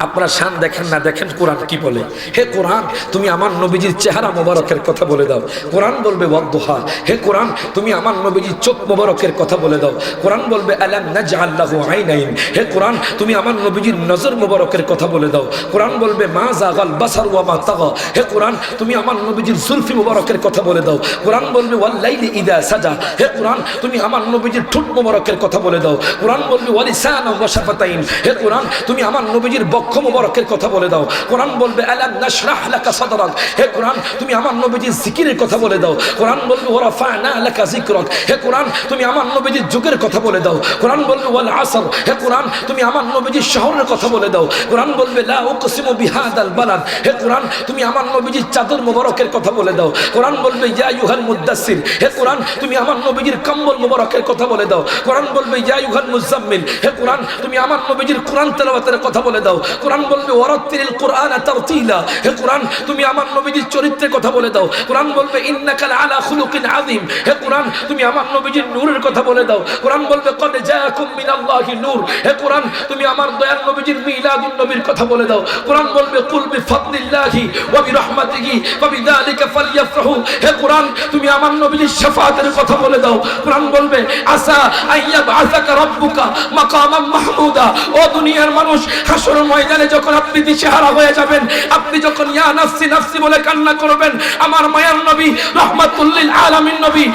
আপনারা শান দেখেন না, দেখেন কোরআন কি বলে। হে কোরআন, তুমি আমার নবীজির চেহারা মোবারকের কথা বলে দাও। কোরআন বলবে ওয়াদ্দুহা। হে কোরআন, তুমি আমার নবীজির চোখ মোবারকের কথা বলে দাও। কোরআন বলবে আলাম নাজআল লাহু আইনাইন। হে কোরআন, তুমি আমার নবীজির নজর মোবারকের কথা বলে দাও। কোরআন বলবে মা যাগাল বাসার ওয়া মা তাগা। হে কোরআন, তুমি আমার নবীজির জুলফি মোবারকের কথা বলে দাও। কোরআন বলবে ওয়াল লাইলি ইযা সাজা। হে কোরআন, তুমি আমার নবীজির ঠোঁট মোবারকের কথা বলে দাও। কোরআন বলবে ওয়ালিসানা ওয়া শাফাতাইন। হে কোরআন, তুমি আমার নবীজির বক্ষ মোবারকের কথা বলে দাও। কোরআন বলবে আলাম নাশরাহ লাকা সাদরাক। হে কোরআন, তুমি আমার নবীজির জিকিরের কথা বলে দাও। কোরআন বলবে ওয়া রাফা'না লাকা যিকরাক। হে কোরআন, তুমি আমার নবীজির যুগের কথা বলে দাও। কোরআন বলবে ওয়াল আসর। হে কোরআন, তুমি আমার নবীজির শহরের কথা বলে দাও। কোরআন বলবে লা উকসিমু বিহাদাল বালাদ। হে কোরআন, তুমি আমার নবীজির চাদর মোবারকের কথা বলে দাও। কোরআন বলবে ইয়া আইয়ুহাল মুদ্দাসসির। হে কোরআন, তুমি আমার নবীজির কম্বল মোবারকের কথা বলে দাও। কোরআন বলবে ইয়া আইয়ুহাল মুজাম্মিল। হে কোরআন, তুমি আমার নবীজির কোরআন তেলাওয়াতের কথা বলে দাও। কোরআন বলবে ওয়ারাত্তিলিল কুরআনা তারতিলা। হে কোরআন, তুমি আমার নবীজির চরিত্রের কথা বলে দাও। কোরআন বলবে ইন্নাকা লাআলা খুলুকিন আযীম। হে কোরআন, তুমি আমার নবীজির নূরের কথা বলে দাও। কোরআন বলবে ক্বাদ জাআকুম মিনাল্লাহি নূর। হে কোরআন, তুমি আমার দয়াল নবীজির মিলাদুন নবীর কথা বলে দাও। কোরআন বলবে কুল বিফাদলিল্লাহি ওয়া বিরহমাতিহি ফাবিযালিকা ফালইফরাহু। হে কোরআন, তুমি আমার নবীজির শাফাআতের কথা বলে দাও। কোরআন বলবে আসা আইয়াবআসাকা রাব্বুকা মাকামান মাহমুদা। ও দুনিয়ার মানুষ, হাসরের ময়দানে যখন আপনি দিশেহারা হয়ে যাবেন, আপনি যখন ইয়া নাফসি নাফসি বলে কান্না করবেন, আমার মায়ার নবী রাহমাতুল লিল আলামিন নবী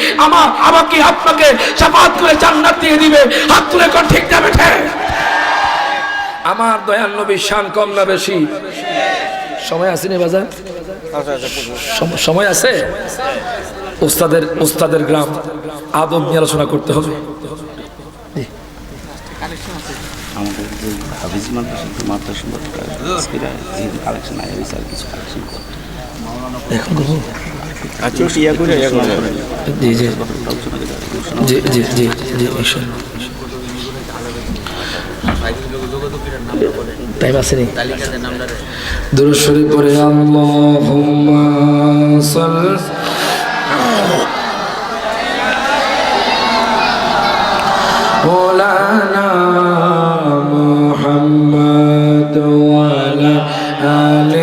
আমাকে আপনাকে শাফাআত করে জান্নাত দিয়ে দিবে। হাত তুলে কোন ঠিক না বেঠে? আমার দয়াল নবীর শান কম না বেশি? সময় আছে নি বাজার? সময় আছে? উস্তাদের গ্রাম আদব নিয়ে আলোচনা করতে হবে। আমাদের যে হাফিজ মাদ্রাসা কালেকশন আয় হয়েছে, আর কিছু কালেকশন এখন আচ্ছা ইয়া করে জি জি জি জি জি জি টাইম আছে নি? দুরূদ শরীফ পড়ে আল্লাহুম্মা সাল্লি مولانا محمد وعلى آل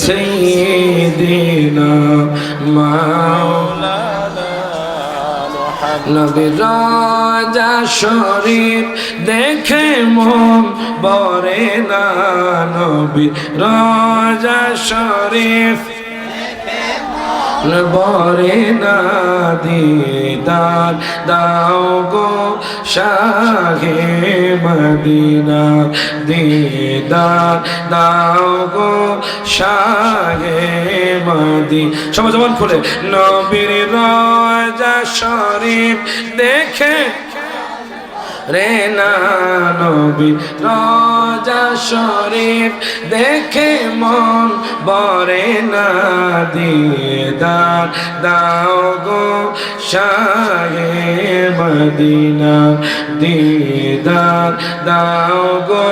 سيدنا মদিনা মাওলানা নবীর রওজা শরীফ দেখে মন ভরে না নবীর রওজা শরীফ ভরে না দিদার দাও গো শাহে মদিনা দিদার দাও গো শাহে মদিনা সবাই জবান খুলে নবীর রওজা শরীফ দেখে রে না নবী রওজা শরীফ দেখে মন ভরে না দিদার দাও গো শাহে মদিনা দিদার দাও গো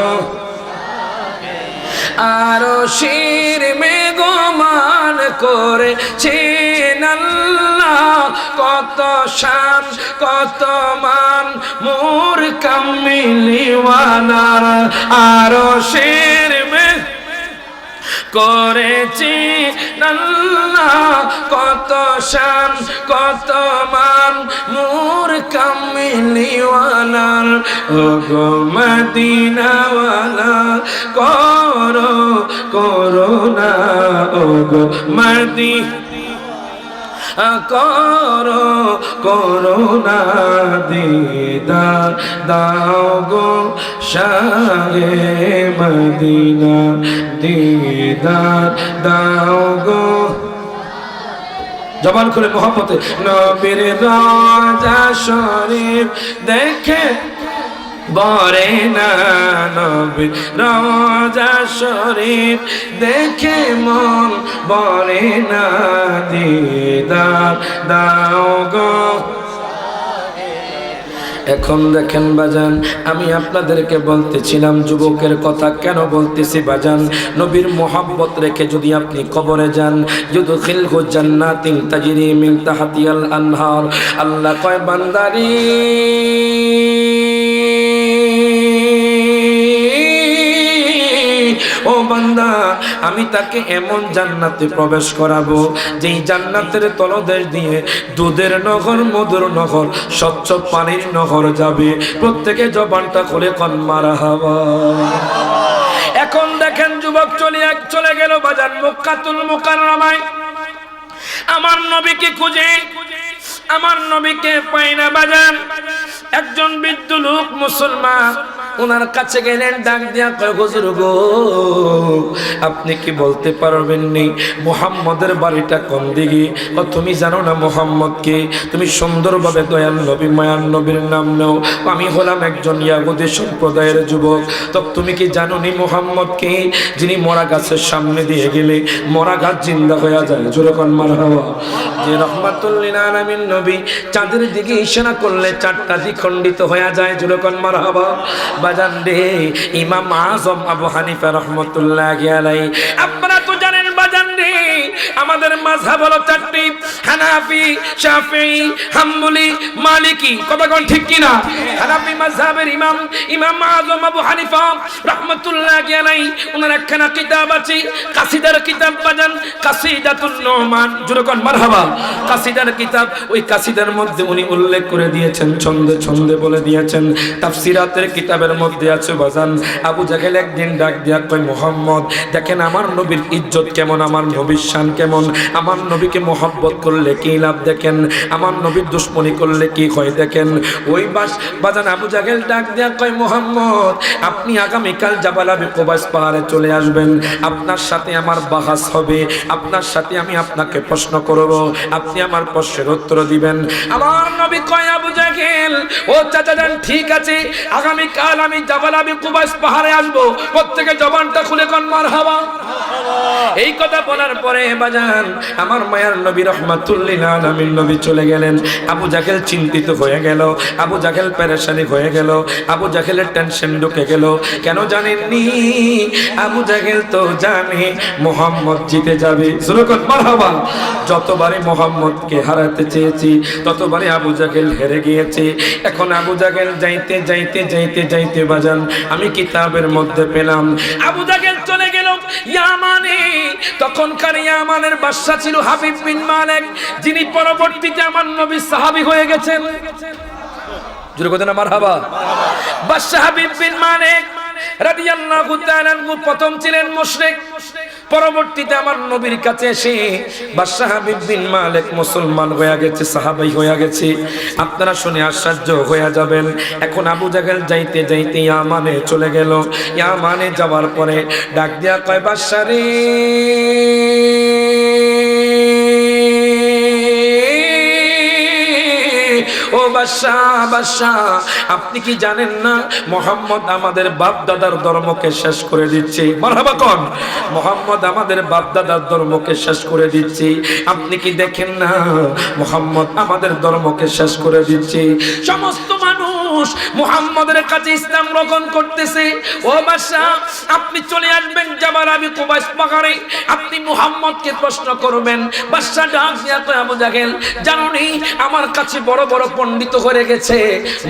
আরো শির মেঘমান করেছেন আল্লাহ কত শান কত মান মোর কামিলিওয়ালার আরো শির মেঘ করেছি আল্লাহ কত শান কত মান মোর কামিলিওয়ালার ও গো মদিনাওয়ালা করো করুণা ও গো মদিনা করো করুণা দিদার দাও গো শাহে মদিনা দিদার দাও গো জবান খুলে মোহাম্মতে নবীর রওজা শরীফ দেখে ভরে না নবীর রওজা শরীফ দেখে মন ভরে না দিদার দাও গো এখন দেখেন বাজান আমি আপনাদেরকে বলতেছিলাম যুবকের কথা কেন বলতেছি বাজান নবীর মোহাব্বত রেখে যদি আপনি কবরে যান ইউদখিলহু জান্নাতিন তাজরি মিন তাহতিহাল আনহার আল্লাহ কয় বান্দারি ও বান্দা আমি তাকে এমন জান্নাতে প্রবেশ করাবো যেই জান্নাতের তলদেশ দিয়ে দুধের নহর মধুর নহর স্বচ্ছ পানির নহর যাবে প্রত্যেকে জবানটা খুলে কোন মারহাবা এখন দেখেন যুবক চলে গেল বাজার মক্কাতুল মুকাররমায় আমার নবীকে খুঁজে আমার নবীকে পাই না বাজার একজন বৃদ্ধ লোক মুসলমান ওনার কাছে গেলেন ডাক দিয়া কয় হুজুর গো আপনি কি বলতে পারবেন নি মুহাম্মদের বাড়িটা কোন দিকে তুমি জানো না মুহাম্মদকে তুমি সুন্দরভাবে দয়াল নবী মায়ার নবীর নাম নাও আমি হলাম একজন ইয়াহুদি সম্প্রদায়ের যুবক তো তুমি কি জানো নি মুহাম্মদকে যিনি মরা গাছের সামনে দিয়ে গেলে মরা গাছ জিন্দা হয়ে যায় জোরে কোন মারহাবা যে রহমাতুল লিল আলামিন নবী চাঁদের দিকে ইশারা করলে চারটা দ্বিখণ্ডিত হয়ে যায় জোরে কোন মারহাবা বাজান রে ইমাম আযম আবু হানিফা রাহমাতুল্লাহি আলাইহি আপনারা তো জানেন বাজান রে আমাদের মাযহাব হলো চারটি হানাফি শাফিঈ হাম্বলি মালিকি কথা কোন ঠিক কি না হানাফি মাযহাবের ইমাম আযম আবু হানিফা রাহমাতুল্লাহি আলাইহি ওনার একখানা কিতাব আছে কাসিদার কিতাব বাজান কাসিদাতুন নুমান জোরে কোন মারহাবা কাসিদার কিতাব ওই কাসিদার মধ্যে উনি উল্লেখ করে দিয়েছেন ছন্দে ছন্দে বলে দিয়েছেন তাফসিরাতের কিতাবের মধ্যে আছে বাজান আবু জাহেল একদিন ডাক দিয়া কয় মুহাম্মদ দেখেন আমার নবীর ইজ্জত কেমন আমার নবীর শান কেমন আমার নবীকে মহব্বত করলে কি লাভ দেখেন আমার নবীর দুশমনি করলে কি হয় দেখেন ওই বাজান আবু জাহেল ডাক দিয়া কয় মুহাম্মদ আপনি আগামীকাল জাবাল আবি কুবাইস পাহাড়ে চলে আসবেন আপনার সাথে আমার বাহাস হবে আপনার সাথে আমি আপনাকে প্রশ্ন করব আপনি আমার প্রশ্নের উত্তর দিবেন আমার নবী কয় আবু জাহেল ও চাচা যান ঠিক আছে আগামীকাল আমি জাবাল আবি কুবাইস পাহাড়ে আসবো প্রত্যেকে জবানটা খুলে কোন মারহাবা এই কথা বলার পরে বাজান আমার মায়ার নবী রাহমাতুল লিল আলামিন নবী চলে গেলেন আবু জাহেল চিন্তিত হয়ে গেল আবু জাহেল পেরেশানি হয়ে গেল আবু জাহেলের টেনশন ঢুকে গেল কেন জানেননি আবু জাহেল তো জানে মুহাম্মদ জিতে যাবে জোরে কোন মারহাবা যতবারই মুহাম্মদকে হারাতে চেয়েছি ততবারই আবু জাহেল হেরে গিয়েছে এখন আবু জাহেল যাইতে যাইতে যাইতে যাইতে বাজান আমি কিতাবের মধ্যে পেলাম আবু জাহেল চলে গেল ইয়ামানে। তখনকার ইয়ামানের বাদশা ছিল হাবিব বিন মালিক, যিনি পরবর্তীতে আমার নবীর সাহাবী হয়ে গেছেন। জোরে কথা না মারহাবা। বাদশা হাবিব বিন মালিক রাদিয়াল্লাহু তাআলা আনহু প্রথম ছিলেন মুশরিক, পরবর্তীতে আমার নবীর কাছে এসে বাদশা হাবিব বিন মালিক মুসলমান হয়ে গেছে, সাহাবী হয়ে গেছে। আপনারা শুনে আশ্চর্য হয়ে যাবেন। এখন আবু জাহেল যাইতে যাইতে ইয়ামানে চলে গেল। ইয়ামানে যাওয়ার পরে ডাক দিয়া কয়, বাদশা রে, ও বাদশা, আপনি কি জানেন না মুহাম্মদ আমাদের বাপ দাদার ধর্মকে শেষ করে দিচ্ছে? মারহাবা কোন? মুহাম্মদ আমাদের বাপ দাদার ধর্মকে শেষ করে দিচ্ছে। আপনি কি দেখেন না মুহাম্মদ আমাদের ধর্মকে শেষ করে দিচ্ছে? সমস্ত মানুষ মুহাম্মদের কাছে ইসলাম গ্রহণ করতেছে। ও বাদশা, আপনি চলে আসবেন জাবাল আবি কুবাইস পাহাড়ে, আপনি মুহাম্মদকে প্রশ্ন করবেন। বাদশা ডাক দিয়া কয়, আবু জাহেল, জানোনি আমার কাছে বড় বড় পণ্ডিত হয়ে গেছে,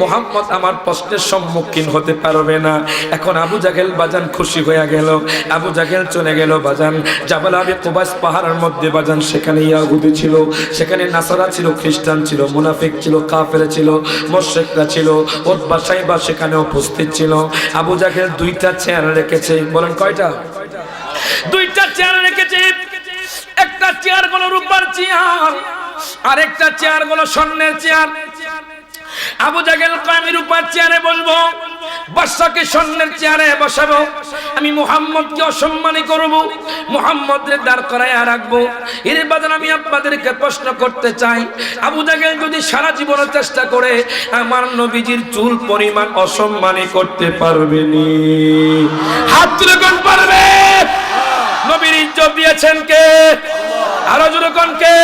মুহাম্মদ আমার প্রশ্নের সম্মুখীন হতে পারবে না। এখন আবু জাহেল বাজান খুশি হয়ে গেল। আবু জাহেল চলে গেল বাজান জাবাল আবি কুবাইস পাহাড়ের মধ্যে। বাজান সেখানে ইয়াহুদি ছিল, সেখানে নাসারা ছিল, খ্রিস্টান ছিল, মুনাফিক ছিল, কাফের ছিল, মুশরিকরা ছিল, উতবা সাইবা সেখানে উপস্থিত ছিল। আবু জাহেল দুইটা চেয়ার রেখেছে। বলেন কয়টা? দুইটা চেয়ার রেখেছে। একটা চেয়ার হলো রূপার চেয়ার, আরেকটা চেয়ার হলো স্বর্ণের চেয়ার। আবু জাহেল কয়, আমি রূপার চেয়ারে বসবো, বাদশাকে স্বর্ণের চেয়ারে বসাবো। আমি মুহাম্মদকে অসম্মানী করব, মুহাম্মদের দাঁড় করায়া রাখবো। এর বাজান আমি আপনাদেরকে প্রশ্ন করতে চাই, আবু জাহেল যদি সারা জীবন চেষ্টা করে আমার নবীজির চুল পরিমাণ অসম্মানী করতে পারবে নি? হাত তুলে কোন পারবে? নবীর ইজ্জত দিয়েছেন কে? আরো জোরে কোন কে?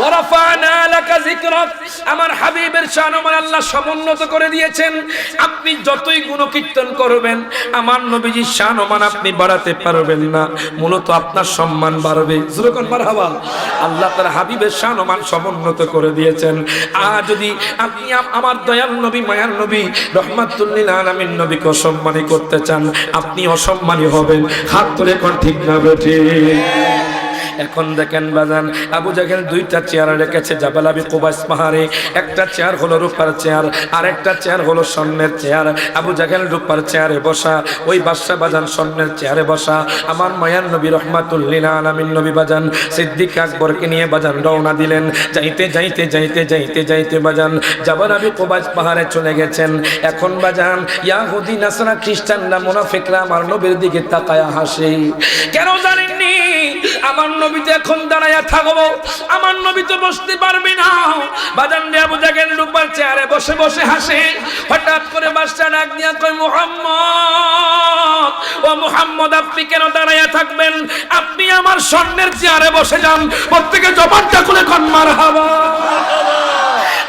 ওয়ারাফানা লাকা যিকরাক, আমার হাবিবের শানমান আল্লাহ সমুন্নত করে দিয়েছেন। আপনি যতই গুণকীর্তন করবেন আমার নবীজির শানমান আপনি বাড়াতে পারবেন না, মূলত আপনার সম্মান বাড়বে। যখন মারহাবা। আল্লাহ তার হাবিবের শানমান সমুন্নত করে দিয়েছেন। আর যদি আপনি আমার দয়াল নবী, মায়ার নবী, রহমাতুল লিল আলামিন নবীকে অসম্মানী করতে চান, আপনি অসম্মানী হবেন। হাত তুলে কোন ঠিক না বেঠি? এখন দেখেন বাজান, আবু জাহেল দুইটা চেয়ার রেখেছে জাবাল আবি কুবাইস পাহাড়ে। একটা চেয়ার হলো রূপার চেয়ার, আরেকটা চেয়ার হলো স্বর্ণের চেয়ার। আবু জাহেল রূপার চেয়ারে বসা, ওই বাদশা বাজান স্বর্ণের চেয়ারে বসা। আমার মায়ার নবী রহমাতুল লিল আলামিন নবী বাজান সিদ্দিক আকবরকে নিয়ে বাজান রওনা দিলেন। যাইতে যাইতে যাইতে যাইতে যাইতে বাজান জাবাল আবি কুবাইস পাহাড়ে চলে গেছেন। এখন বাজান ইয়াহুদি, নাসারা, খ্রিস্টানরা, মুনাফিকরা আমার নবীর দিকে তাকায়া হাসে। কেন জানেননি? আমার নবী তো এখন দাঁড়ায়া থাকবো, আমার নবী তো বসতে পারবে না। বাজান রে, আবু জাহেল রূপার চেয়ারে বসে বসে হাসে। হঠাৎ করে বাদশা ডাক দিয়া কয়, মুহাম্মদ, ও মুহাম্মদ, আপনি কেন দাঁড়ায়া থাকবেন? আপনি আমার স্বর্ণের চেয়ারে বসে যান। প্রত্যেকে জবানটা খুলে কোন মারহাবা।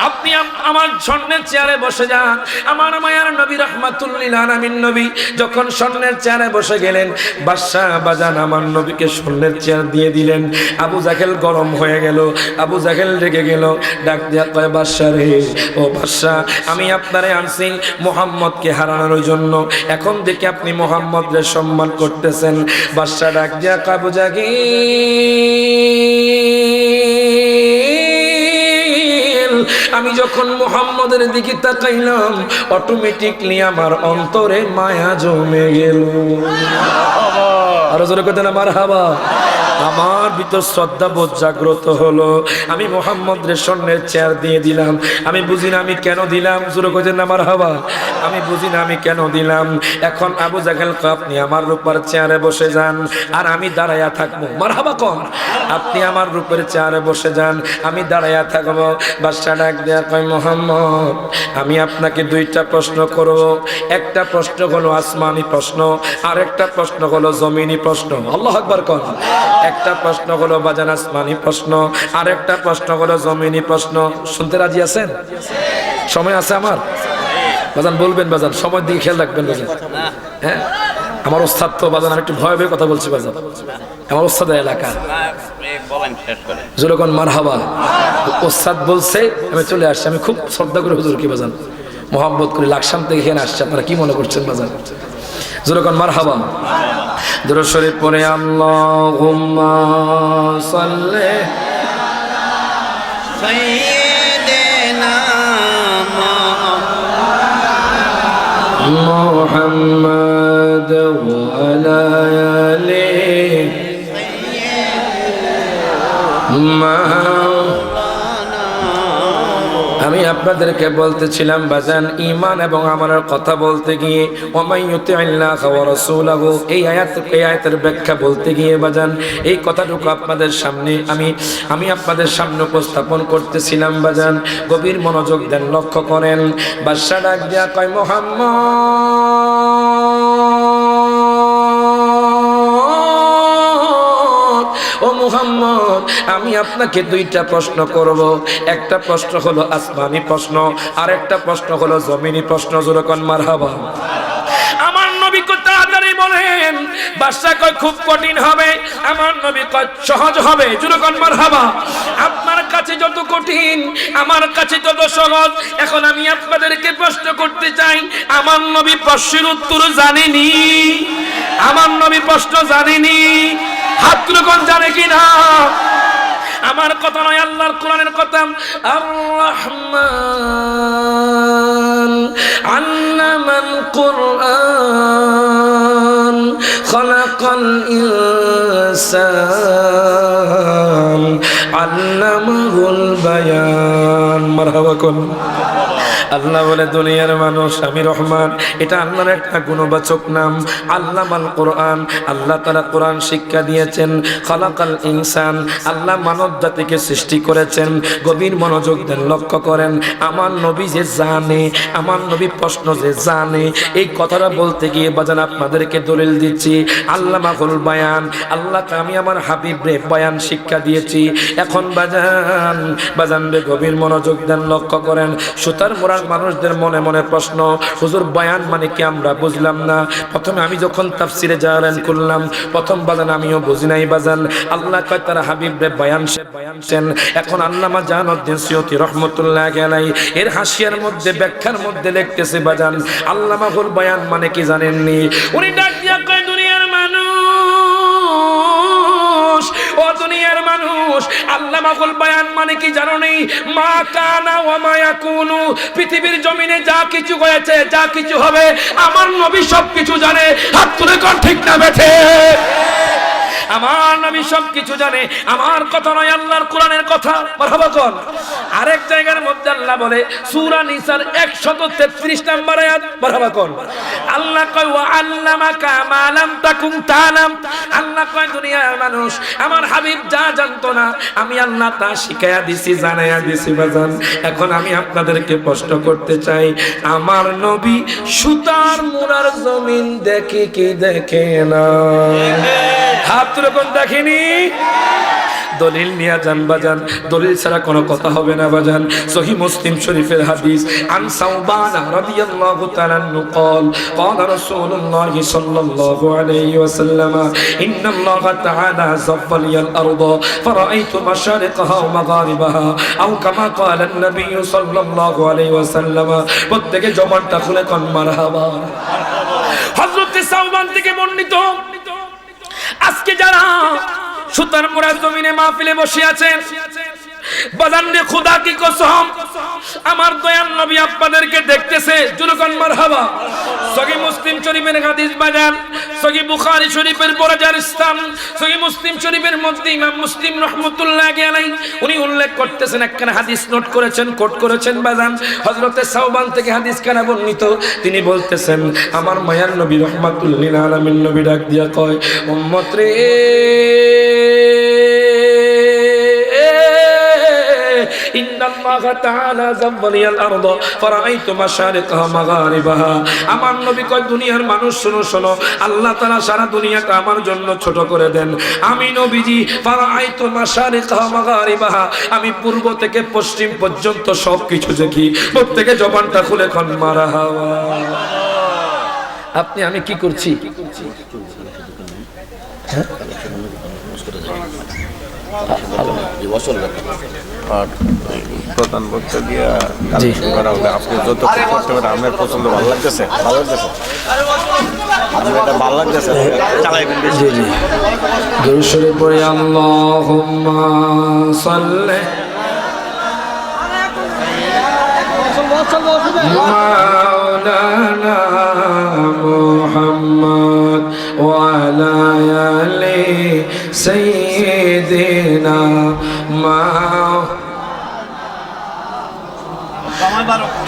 আপনি আমার স্বর্ণের চেয়ারে বসে যান। আমার মায়ার নবী রহমাতুল লিল আলামিন নবী যখন স্বর্ণের চেয়ারে বসে গেলেন, বাদশা বাজান আমার নবীকে স্বর্ণের চেয়ার দিয়ে দিলেন। আবু জাহেল গরম হয়ে গেল, আবু জাহেল রেগে গেল। ডাক দিয়া কয়, বাদশা রে, ও বাদশা, আমি আপনারে আনছি মুহাম্মদকে হারানোর জন্য, এখন দেখে আপনি মুহাম্মদকে সম্মান করতেছেন। বাদশা ডাক দিয়া কয়, আবু জাহেল, আমি যখন মুহাম্মদের দিকে তাকাইলাম অটোমেটিকলি আমার অন্তরে মায়া জমে গেল। আরো জোরে কথা না মারহাবা। আমার ভিতর শ্রদ্ধা বোধ জাগ্রত হলো। আমি মুহাম্মদের স্বর্ণের চেয়ার দিয়ে দিলাম। আমি বুঝি না আমি কেন দিলাম। জোরে কথা না মারহাবা। আমি বুঝি না আমি কেন দিলাম। এখন আবু জাহেল, আপনি আমার রূপার চেয়ারে বসে যান আর আমি দাঁড়ায়া থাকবো। মারহাবা কোন? আপনি আমার রূপের চেয়ারে বসে যান, আমি দাঁড়ায়া থাকবো। বাদশা ডাক দেয়া কয়, মুহাম্মদ, আমি আপনাকে দুইটা প্রশ্ন করব। একটা প্রশ্ন হলো আসমানি প্রশ্ন, আর একটা প্রশ্ন হলো জমিনি প্রশ্ন। আল্লাহু আকবার কোন? একটা প্রশ্ন হলো বাজান আসমানি প্রশ্ন, আর একটা প্রশ্ন হলো জমিনি প্রশ্ন। শুনতে রাজি আছেন? সময় আছে আমার? বাজান বলবেন, বাজান সময় দিকে খেয়াল রাখবেন বাজান। হ্যাঁ, আমার ওস্তাদ তো বাজান, আমি একটু ভয় ভয়ে কথা বলছি বাজান, আমার ওস্তাদ এলাকা। যখন মারহাবা, ওস্তাদ বলছে আমি চলে আসছি। আমি খুব শ্রদ্ধা করে হুজুর কি বাজান মহব্বত করে লাকসাম থেকে এখানে আসছে। আপনারা কি মনে করছেন বাজান? যখন মারহাবা। দুরূদ শরীফ পড়ে আল্লাহুম্মা সাল্লি সাইয়্যিদিনা মুহাম্মাদ ওয়া আলা আলিহি আমি আপনাদেরকে বলতেছিলাম বাজান ঈমান এবং আমলের কথা বলতে গিয়ে ওয়া ইউতিল্লাহা ওয়া রাসূলাহু এই আয়াতের ব্যাখ্যা বলতে গিয়ে বাজান এই কথাটুকু আপনাদের সামনে আমি আপনাদের সামনে উপস্থাপন করতেছিলাম বাজান। গভীর মনোযোগ দেন, লক্ষ্য করেন। বাদশা ডাক দিয়া কয় ও মুহাম্মদ, আমি আপনাকে দুইটা প্রশ্ন করব। একটা প্রশ্ন হলো আসমানি প্রশ্ন, আর একটা প্রশ্ন হলো জমিনি প্রশ্ন। জোরে কোন মারহাবা। আমার নবী কত তাড়াতাড়ি বলেন। বাদশা কয় খুব কঠিন হবে, আমার নবী কয় সহজ হবে। জোরে কোন মারহাবা। আপনার কাছে যত কঠিন, আমার কাছে তত সহজ। এখন আমি আপনাদেরকে প্রশ্ন করতে চাই, আমার নবী প্রশ্নের উত্তর জানেনি? আমার নবী প্রশ্ন জানেনি? হাত তুলে কোন জানে কিনা? আমার কথা নয়, আল্লাহর কোরআনের কথা। আর রহমান আল্লামাল কুরআন খালাকাল ইনসান আল্লামাহুল বায়ান। মারহাবা কোন। আল্লাহ বলে দুনিয়ার মানুষ আমি রহমান, এটা আল্লাহর একটা গুণবাচক নাম। আল্লামাল কোরআন, আল্লাহ তাআলা কোরআন শিক্ষা দিয়েছেন। খালাকাল ইনসান, আল্লাহ মানব জাতিকে সৃষ্টি করেছেন। গভীর মনোযোগ দেন, লক্ষ্য করেন। আমার নবী যে জানে, আমার নবী প্রশ্ন যে জানে, এই কথাটা বলতে গিয়ে বাজান আপনাদেরকে দলিল দিচ্ছি। আল্লামাহুল বায়ান, আল্লাহ আমি আমার হাবিব রে বয়ান শিক্ষা দিয়েছি। এখন বাজান রে গভীর মনোযোগ দেন, লক্ষ্য করেন। সুতার মোড়ার মানুষদের মনে মনে প্রশ্ন, হুজুর বয়ান মানে কি আমরা বুঝলাম না। প্রথমে আমি যখন তাফসিরে জালালাইন করলাম, প্রথম বাজান আমিও বুঝি নাই বাজান। আল্লাহ কয় তার হাবিব রে বয়ানছেন। এখন আল্লামা জালালউদ্দিন সুয়ুতী রাহমাতুল্লাহি আলাইহি এর হাসিয়ার মধ্যে ব্যাখ্যার মধ্যে লিখতেছে বাজান আল্লামাহুল বয়ান মানে কি জানেননি? উনি ডাক দিয়া কয় দুনিয়ার মানুষ, ও দুনিয়ার মানুষ, আল্লামাহুল বয়ান মানে কি জানো নি? মা কানা ওয়া মা ইয়াকুনু, পৃথিবীর জমিনে যা কিছু হয়েছে, যা কিছু হবে, আমার নবী সব কিছু জানে। হাত তুলে কোন ঠিক না বেঠে? আমার নবী সব কিছু জানে। আমার কথা নয়, আল্লাহর কোরআনের কথা। মারহাবা কোন। আরেক জায়গার মধ্যে আল্লাহ বলে সূরা নিসার 133 নম্বর আয়াত। মারহাবা কোন। আল্লাহ কয় ওয়া আল্লামাকা মা লাম তাকুন তা'লাম। আল্লাহ কয় দুনিয়ার মানুষ, আমার হাবিব যা জানতো না, আমি আল্লাহ তা শিখায়া দিছি, জানায়া দিছি বাজান। এখন আমি আপনাদেরকে প্রশ্ন করতে চাই, আমার নবী সুতার মুড়ার জমিন দেখে কি দেখে না? হাত তুলে কোন দেখেনি? দলিল নিয়ে যান বাজান, দলিল ছাড়া কোনো কথা হবে না বাজান। সহিহ মুসলিম শরীফের হাদিস, আন সাওবান রাদিয়াল্লাহু তাআলা আনহু قال قال رسول الله صلى الله عليه وسلم ان الله تعالى زفل لي الارض فرأيت مشارقها ومغاربها او كما قال النبي صلى الله عليه وسلم। প্রত্যেকে জবানটা খুলে কোন মারহাবা। হযরত সাওবান থেকে বর্ণিত, আজকে যারা সুতার মোড়া জমিনে মাহফিলে বসে আছেন, বাজান রে খোদা কি কসম, আমার দয়াল নবী আপনাদেরকে দেখতেছে। জুলকান মারহাবা। সহিহ মুসলিম শরীফের হাদিস বাজান, সহিহ বুখারী শরীফের বরাজার স্থান, সহিহ মুসলিম শরীফের মধ্যে ইমাম মুসলিম রাহমাতুল্লাহি আলাইহি উনি উল্লেখ করতেছেন, একখানা হাদিস নোট করেছেন, কোট করেছেন বাজান। হযরতে সাওবান থেকে হাদিস কানা বর্ণিত, তিনি বলতেছেন আমার মায়ার নবী রাহমাতুল লিল আলামিন নবী ডাক দিয়া কয়, উম্মত রে, ইন্নাল্লাহা তাআলা যাব্বালিয়াল আরদ ফারাআইতু মাশারিকাহা মাগারিবাহা। আমার নবী কয় দুনিয়ার মানুষ শোনো শোনো, আল্লাহ তাআলা সারা দুনিয়াটা আমার জন্য ছোট করে দেন। আমি নবীজি ফারাআইতু মাশারিকাহা মাগারিবাহা, আমি পূর্ব থেকে পশ্চিম পর্যন্ত সব কিছু দেখি। প্রত্যেকে জবানটা খুলে কোন মারহাবা। আপনি আমি কি করছি? আর প্রধান বক্তা দিয়া করা হবে, আপনি যত করতে পারেন। আমার পছন্দ ভালো লাগতেছে, ভালো লাগতেছে। এটা ভালো লাগতেছে চালাইবেন বেশি। জি জি দুরূদ শরীফ পড়ে আল্লাহুম্মা সাল্লি মাওলানা মুহাম্মদ ওয়া আলা আলি সাইয়্যিদিনা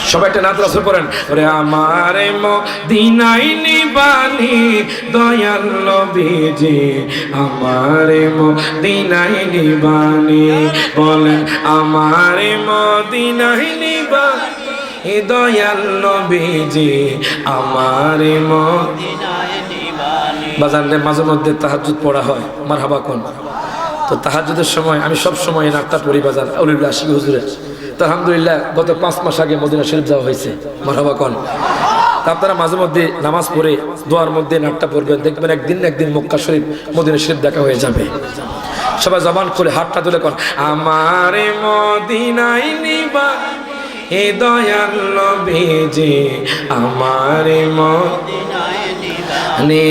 সবাই একটা নাত রাসূল পড়েন ওরে আমার মদিনায় নিবানি দয়াল নবীজি আমার মদিনায় নিবানি বলেন আমার মদিনায় নিবানি দয়াল নবীজি আমার মদিনায় নিবানি বাজারে মাঝে মধ্যে তাহাজ্জুদ পড়া হয় মারহাবা কোন তো তাহাজ্জুদের সময় আমি সব সময় নাকটা পড়ি বাজার আউলিল্লাহ আশিক হুজুরের তো আলহামদুলিল্লাহ গত 5 মাস আগে মদিনা শরীফ যাওয়া হয়েছে মারহাবা কোন আপনারা মাঝে মধ্যে নামাজ পড়ে দোয়ার মধ্যে নাকটা পড়বেন দেখবেন একদিন না একদিন মক্কা শরীফ মদিনা শরীফ দেখা হয়ে যাবে সবাই জবান খুলে হাতটা তুলে কোন আমার মদিনায় নিবানি দয়াল নবীজি আমার মদিনায় নিবানি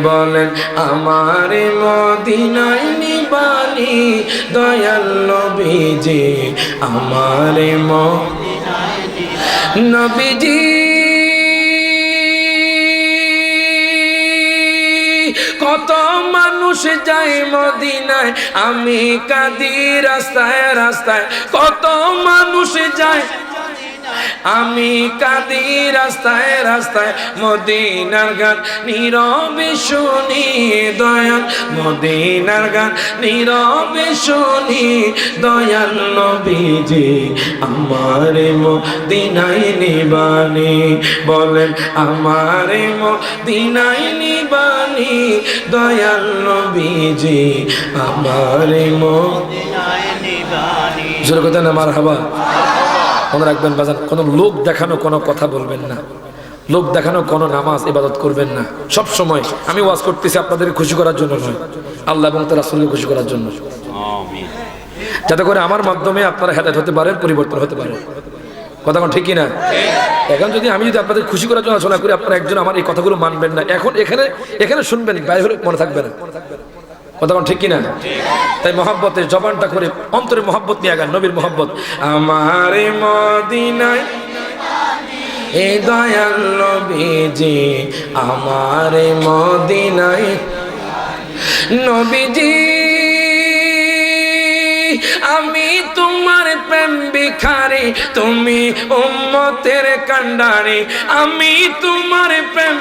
বলেন আমার মদিনায় নিবানি দয়াল নবীজি আমার মদিনায় নিবানি নবীজি কত মানুষ যায় মদিনায় আমি কাঁদি রাস্তায় রাস্তায় কত মানুষ যায় আমি কাঁদি রাস্তায় রাস্তায় মদিনার গান নীরবে শুনি দয়াল মদিনার গান নীরবে শুনি দয়াল নবীজি আমার মদিনায় নিবানি বলেন আমার মদিনায় নিবানি দয়াল নবীজি আমার মদিনায় নিবানি জোরে কথা না মারহাবা মনে রাখবেন বাজান কোনো লোক দেখানো কোনো কথা বলবেন না লোক দেখানো কোনো নামাজ ইবাদত করবেন না সব সময় আমি ওয়াজ করতেছি আপনাদের খুশি করার জন্য নয় আল্লাহ এবং তার রাসূলকে খুশি করার জন্য আমিন যাতে করে আমার মাধ্যমে আপনারা হেদায়েত হতে পারেন পরিবর্তন হতে পারে কথা কোন ঠিক কি না এখন যদি আমি যদি আপনাদের খুশি করার জন্য আলোচনা করি আপনারা একজন আমার এই কথাগুলো মানবেন না এখন এখানে শুনবেন বাইরে হলে মনে থাকবে না কথা কোন ঠিক কি না তাই মহব্বতের জবানটা করে অন্তরে মহব্বত নিয়ে গান নবীর মহব্বত আমার মদিনায় এ দয়াল নবীজি আমার মদিনায় নবীজি আমি তোমার প্রেম ভিখারি তুমি উম্মতের কান্ডারি আমি তোমার প্রেম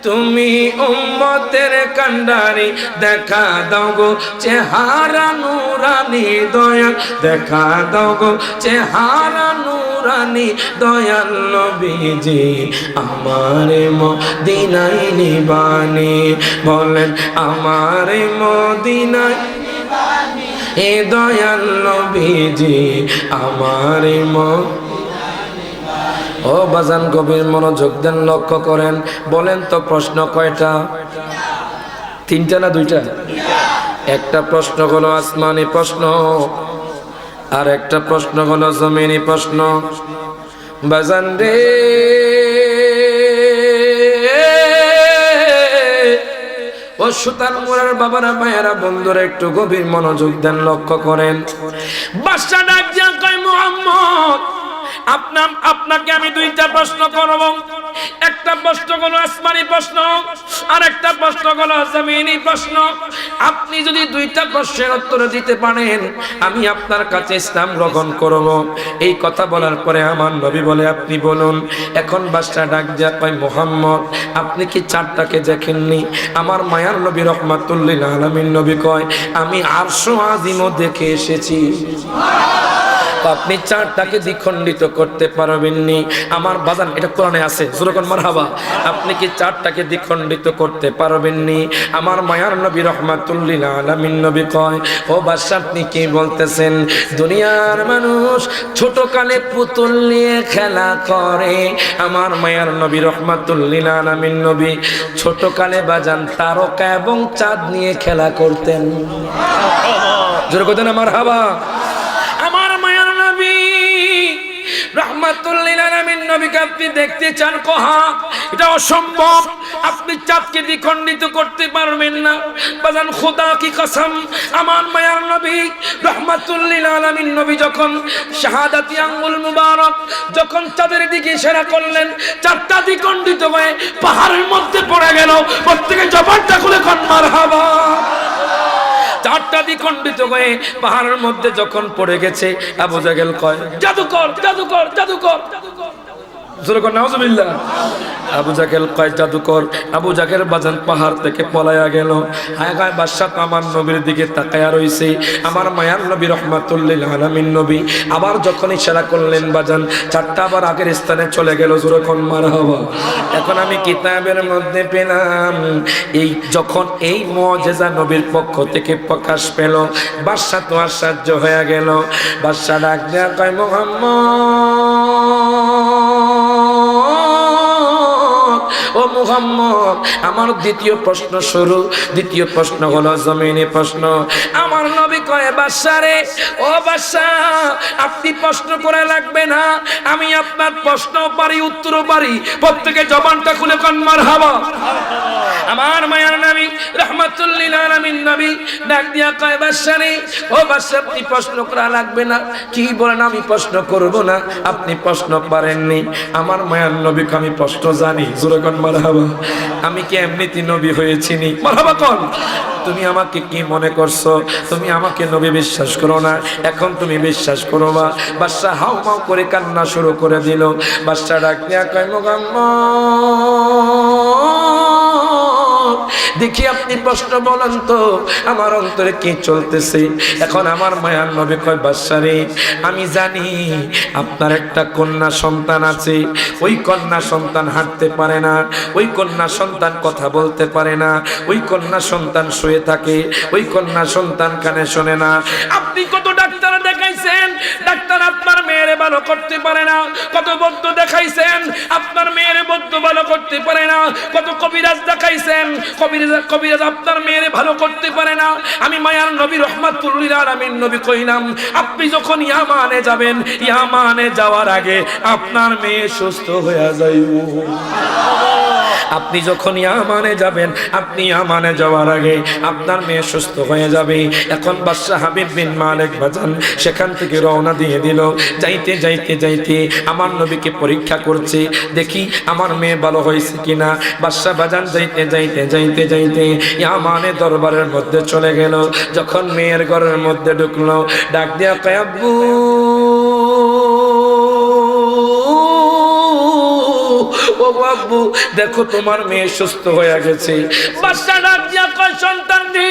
তুমি উম্মতের কান্ডারি দেখা দাও গো চেহারা নুরানি দয়াল দেখা দাও গো চেহারা নুরানি দয়াল নবীজি আমার মদিনায় নিবানি বলেন আমার মদিনায় নিবানি এ দয়াল নবীজি আমার ও বাজান গভীর মনোযোগ দেন লক্ষ্য করেন বলেন তো প্রশ্ন কয়টা তিনটা না দুইটা একটা প্রশ্ন হলো আসমানি প্রশ্ন আর একটা প্রশ্ন হলো জমিনি প্রশ্ন বাজান রে ও সুতান মোরার বাবারা মায়েরা বন্ধুরা একটু গভীর মনোযোগ দেন লক্ষ্য করেন বাদশা ডাক দিয়া কয় মুহাম্মদ আপনাকে আমি দুইটা প্রশ্ন করব একটা প্রশ্ন হলো আসমানি প্রশ্ন আর একটা প্রশ্ন হলো জমিনি প্রশ্ন আপনি যদি দুইটা প্রশ্নের উত্তর দিতে পারেন আমি আপনার কাছে ইসলাম গ্রহণ করব এই কথা বলার পরে আমার নবী বলে আপনি বলুন এখন বাদশা ডাক দিয়া কয় মুহাম্মদ আপনি কি চারটাকে দেখেননি আমার মায়ার নবী রাহমাতুল লিল আলামিন নবী কয় আমি আরশ আজিমও দেখে এসেছি আপনি চারটাকে দ্বিখণ্ডিত করতে পারবেননি আমার বাজান এটা কোরআনে আছে সুরকন মারহাবা আপনি কি চারটাকে দ্বিখণ্ডিত করতে পারবেননি আমার মায়ার নবী রাহমাতুল লিল আলামিন নবী কয় ও বাদশা আপনি কি বলতেছেন দুনিয়ার মানুষ ছোট কালে পুতুল নিয়ে খেলা করে আমার মায়ার নবী রাহমাতুল লিল আলামিন নবী ছোট কালে বাজান তারকা এবং চাঁদ নিয়ে খেলা করতেন জোরে কথা না মারহাবা আমার মায়ার নবী রাহমাতুল লিল আলামিন নবীকে আপনি দেখতে চান কোহা এটা অসম্ভব আপনি চাঁদকে দ্বিখণ্ডিত করতে পারবেন না বাজান খোদা কি কসম আমার মায়ার নবী রাহমাতুল লিল আলামিন নবী যখন শাহাদাতি আঙ্গুল মুবারক যখন চাঁদের দিকে ইশারা করলেন চাঁদটা দ্বিখণ্ডিত হয়ে পাহাড়ের মধ্যে পড়ে গেল প্রত্যেকে জবানটা খুলে কোন মারহাবা চারটা দ্বিখণ্ডিত হয়ে পাহাড়ের মধ্যে যখন পড়ে গেছে আবু জাহেল কয় জাদুকর জাদুকর জাদুকর জোরে কর নাউজুবিল্লাহ আবু জাহেল কয় জাদুকর আবু জাহেল বাজান পাহাড় থেকে পলায়া গেল হায় গায় বাদশা আমার নবীর দিকে তাকায়া রইছে আমার মায়ার নবী রাহমাতুল লিল আলামিন নবী আবার যখন ইশারা করলেন বাজান চারটা আবার আগের স্থানে চলে গেল জোরে কোন মারহাবা এখন আমি কিতাবের মধ্যে পেলাম এই যখন এই মুজিজা নবীর পক্ষ থেকে প্রকাশ পেল বাদশা তো আশ্চর্য হয়ে গেল বাদশা ডাক দেয়া কয় ও মুহাম্মদ আমার দ্বিতীয় প্রশ্ন শুরু দ্বিতীয় প্রশ্ন হলো জমিনে প্রশ্ন আমার নবী কয় বাদশা রে ও বাদশা আপনি প্রশ্ন করে লাগবে না আমি আপনার প্রশ্ন পারি উত্তর পারি প্রত্যেকে জবানটা খুলে কোন মারহাবা আমার মায়ার নবী রাহমাতুল লিল আলামিন নবী ডাক দিয়া কয় বাদশা রে ও বাদশা আপনি প্রশ্ন করা লাগবে না কি বলেন আমি প্রশ্ন করব না আপনি প্রশ্ন পারেননি আমার মায়ার নবীকে আমি প্রশ্ন জানি জোরে কোন মারহাবা আমি কি এমনিতে নবী হয়েছি নি মারহাবা কোন তুমি আমাকে কি মনে করছো তুমি আমাকে নবী বিশ্বাস করো না এখন তুমি বিশ্বাস করো না বাদশা হাউমাউ করে কান্না শুরু করে দিল বাদশা ডাক দিয়া কয় দেখি আপনি প্রশ্ন বলেন তো আমার অন্তরে কি চলতেছে এখন আমার মায়ার নবী কয় বাদশা রে আমি জানি আপনার একটা কন্যা সন্তান আছে ওই কন্যা সন্তান হাঁটতে পারে না ওই কন্যা সন্তান কথা বলতে পারে না ওই কন্যা সন্তান শুয়ে থাকে ওই কন্যা সন্তান কানে শোনে না আপনি কত ডাক্তার দেখাইছেন ডাক্তার আপনার মেয়েরে ভালো করতে পারে না কত বৈদ্য দেখাইছেন আপনার মেয়েরে বৈদ্য ভালো করতে পারে না কত কবিরাজ দেখাইছেন কবিরাজ আপনার মেয়েরে ভালো করতে পারে না আমি মায়ার নবী রাহমাতুল লিল আলামিন নবী কইলাম আপনি যখন ইয়ামানে যাবেন ইয়ামানে যাওয়ার আগে আপনার মেয়ে সুস্থ হয়ে যাইব আপনি যখন ইয়ামানে যাবেন আপনি ইয়ামানে যাওয়ার আগে আপনার মেয়ে সুস্থ হয়ে যাবে এখন বাদশা হাবিব বিন মালিক বাজান সেখান থেকে রওনা দিয়ে দিল যাইতে যাইতে যাইতে আমার নবীকে পরীক্ষা করছে দেখি আমার মেয়ে ভালো হয়েছে কিনা বাদশা বাজান যাইতে যাইতে যাইতে যাইতে ইয়ামানে দরবারের মধ্যে চলে গেল যখন মেয়ের ঘরের মধ্যে ঢুকলো ডাক দিয়া কয় আব্বু ও আব্বু দেখো তোমার মেয়ে সুস্থ হয়ে গেছে বাদশা ডাক দিয়া কয় সন্তান রে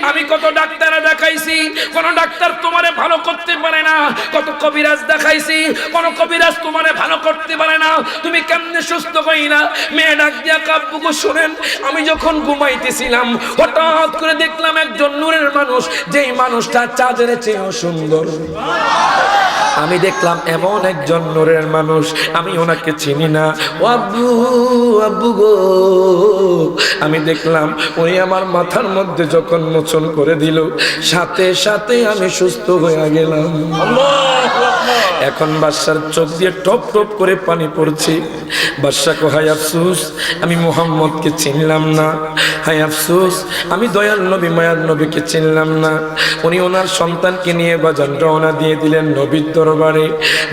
আমি কত ডাক্তার দেখাইছি কোন ডাক্তার তোমারে ভালো করতে পারে না কত কবিরাজ দেখাইছি কোন কবিরাজ তোমারে ভালো করতে পারে না তুমি কেমনে সুস্থ হইলা মেয়ে ডাক দিয়া আব্বু গো শুনেন আমি যখন ঘুমাইতেছিলাম হঠাৎ করে দেখলাম একজন নূরের মানুষ যেই মানুষটা চাঁদের চেয়েও সুন্দর আমি দেখলাম এমন একজন নূরের মানুষ আমি ওনাকে চিনি না ও আব্বু আব্বু গো আমি দেখলাম উনি আমার মাথার মধ্যে যখন মোচন করে দিল সাথে সাথে আমি সুস্থ হয়ে গেলাম এখন বাদশার চোখ দিয়ে টপ টপ করে পানি পড়ছে বাদশা কো হায় আফসোস আমি মুহাম্মদকে চিনলাম না হায় আফসোস আমি দয়াল নবী মায়ার নবীকে চিনলাম না উনি ওনার সন্তানকে নিয়ে বাজান রওনা দিয়ে দিলেন নবীর দরবারে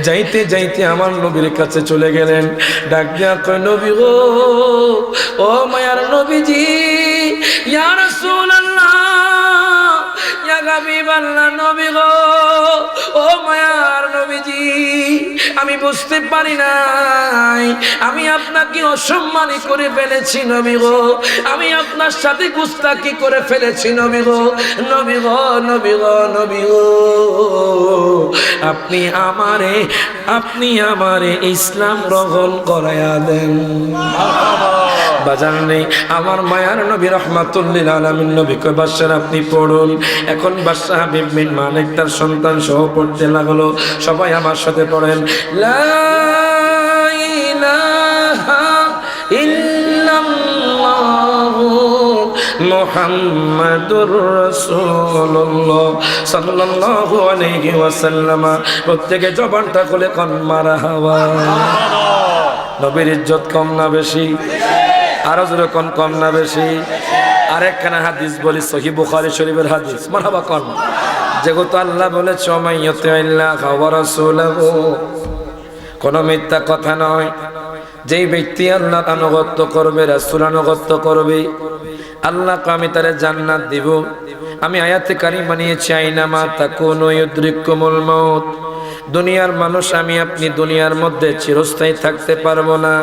যাইতে যাইতে আমার নবীর কাছে চলে গেলেন ডাক দিয়া কয় নবী গো ও মায়ার নবীজি ইয়া রাসূলুল্লাহ ইয়া হাবিবাল্লাহ নবী গো ও মায়ার নবীজি আমি বুঝতে পারি নাই আমি আপনাকে অসম্মানী করে ফেলেছি নবী গো আমি আপনার সাথে গুস্তাখি করে ফেলেছি নবী গো নবী গো নবী গো নবী গো আপনি আমারে ইসলাম গ্রহণ করায়া দেন বাজান নেই আমার মায়ার নবী রাহমাতুল লিল আলামিন নবী কয় বাদশা আপনি পড়ুন এখন বাদশা হাবিব বিন মালিক তার সন্তান সহ পড়তে লাগলো সবাই আমার সাথে পড়েন লা ইলাহা ইল্লাল্লাহু মুহাম্মাদুর রাসূলুল্লাহ সাল্লাল্লাহু আলাইহি ওয়াসাল্লাম প্রত্যেকে জবানটা খুলে কোন মারহাবা নবীর ইজ্জত কম না বেশি আরো জোরে কোন, কম না বেশি? আরেকখানা হাদিস বলি, সহিহ বুখারী শরীফের হাদিস, মারহাবা কোন। যেহেতু আল্লাহ বলেছে মাইয়াতিল্লাহ ওয়া রাসূলুহু, কোনো মিথ্যা কথা নয়। যেই ব্যক্তি আল্লাহর আনুগত্য করবে, রাসূল আনুগত্য করবে, আল্লাহকে আমি তারে জান্নাত দিব। আমি আয়াতে কারিমা নিয়েছি, আইনামা তাকুনু ইউদরিকুমুল মাউত। দুনিয়ার মানুষ আমি আপনি দুনিয়ার মধ্যে চিরস্থায়ী থাকতে পারবো না।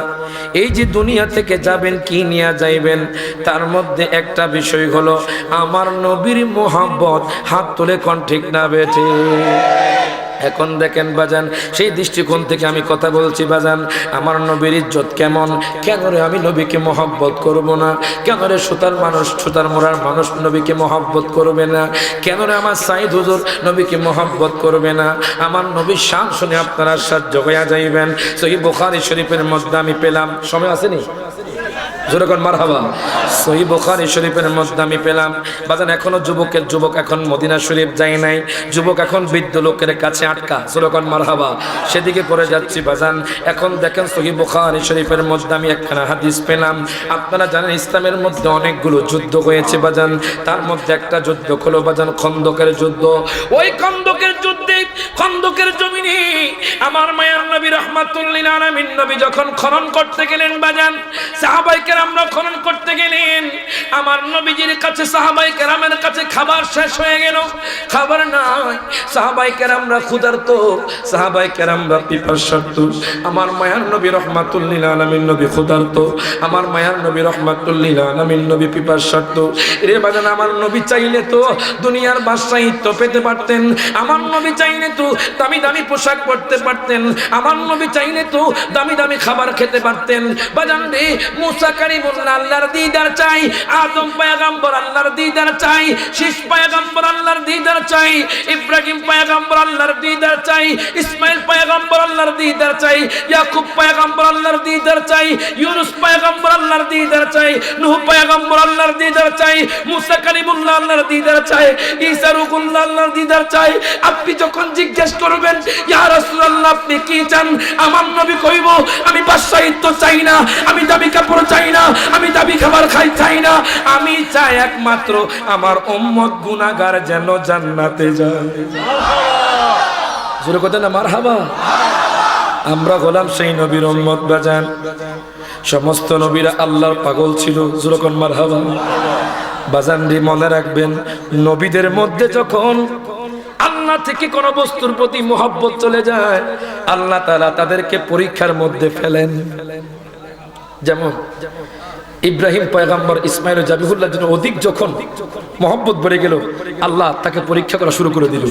এই যে দুনিয়া থেকে যাবেন, কি নিয়ে যাইবেন, তার মধ্যে একটা বিষয় হলো আমার নবীর মোহাব্বত। হাত তুলে কোন ঠিক না বেঠে? এখন দেখেন বাজান, সেই দৃষ্টিকোণ থেকে আমি কথা বলছি বাজান। আমার নবীর ইজ্জত কেমন? কেন রে আমি নবীকে মহব্বত করব না? কেন রে সুতার মানুষ, সুতার মোড়ার মানুষ নবীকে মহব্বত করবে না? কেন রে আমার সাইদ হুজুর নবীকে মহব্বত করবে না? আমার নবীর শান শুনে আপনারা সাহায্য হয়ে যাইবেন। সহিহ বুখারী শরীফের মধ্যে আমি পেলাম, সময় আসেনি জোরে কোন মারহাবা। সহিহ বুখারী শরীফের মধ্যে আমি পেলাম বাজান, এখনো যুবক এখন মদিনা শরীফ যায় নাই, যুবক এখন বৃদ্ধ লোকের কাছে আটকা, জোরে কোন মারহাবা। সেদিকে করে যাচ্ছি বাজান। এখন দেখেন সহিহ বুখারী শরীফের মধ্যে আমি একখানা হাদিস পেলাম। আপনারা জানেন ইসলামের মধ্যে অনেকগুলো যুদ্ধ হয়েছে বাজান, তার মধ্যে একটা যুদ্ধ হলো বাজান খন্দকের যুদ্ধ। ওই খন্দকের যুদ্ধে, খন্দকের জমিনে আমার মায়ার নবী রাহমাতুল লিল আলামিন নবী যখন খনন করতে গেলেন বাজান, সাহাবায়ে কেরামরা খনন করতে গেলেন। আমার নবীজির কাছে, সাহাবায়ে কেরামের কাছে খাবার শেষ হয়ে গেল, খাবার নাই। সাহাবায়ে কেরামরা ক্ষুধার্ত, সাহাবায়ে কেরামরা পিপাসার্ত। আমার মায়ার নবী রাহমাতুল লিল আলামিন নবী ক্ষুধার্ত, আমার মায়ার নবী রাহমাতুল লিল আলামিন নবী পিপাসার্ত। রে বাজান, আমার নবী চাইলে তো দুনিয়ার বাদশাহিত্ব পেতে পারতেন, আমার নবী চাইলে তো দামি দামি পোশাক পরতে পারতেন, আমার নবী চাইলে তো দামি দামি খাবার খেতে পারতেন। বাজান রে, মুসা কালিমুল্লাহ আল্লাহর দিদার চাই, আদম পয়গম্বর আল্লাহর দিদার চাই, শীষ পয়গম্বর আল্লাহর দিদার চাই, ইব্রাহিম পয়গম্বর আল্লাহর দিদার চাই, ইসমাইল পয়গম্বর আল্লাহর দিদার চাই, ইয়াকুব পয়গম্বর আল্লাহর দিদার চাই, ইউনুস পয়গম্বর আল্লাহর দিদার চাই, নূহ পয়গম্বর আল্লাহর দিদার চাই, মুসা কালিমুল্লাহ আল্লাহর দিদার চাই, ঈসা রূহুল্লাহ আল্লাহর দিদার চাই। আপনি যখন জিজ্ঞেস করবেন ইয়া রাসূলুল্লাহ আপনি কি চান, আমার নবী কইব আমি বাদশাহিত্ব চাই না, আমি দামি কাপড় চাই না, আমি দামি খাবার চাই না, আমি চাই একমাত্র আমার উম্মত গুনাহগার যেন জান্নাতে যায়। জোরে কথা না মারহাবা। আমরা হলাম সেই নবীর উম্মত বাজান। সমস্ত নবীরা আল্লাহর পাগল ছিল, জোরে কোন মারহাবা। বাজান রে, মনে রাখবেন নবীদের মধ্যে যখন আল্লাহ থেকে কোন বস্তুর প্রতি মোহাব্বত চলে যায়, আল্লাহ তাআলা তাদেরকে পরীক্ষার মধ্যে ফেলেন। যেমন ইব্রাহিম পয়গম্বর ইসমাইল ও জাবিহুল্লাহ জন্য অধিক যখন মোহাব্বত বেড়ে গেল, আল্লাহ তাকে পরীক্ষা করা শুরু করে দিল।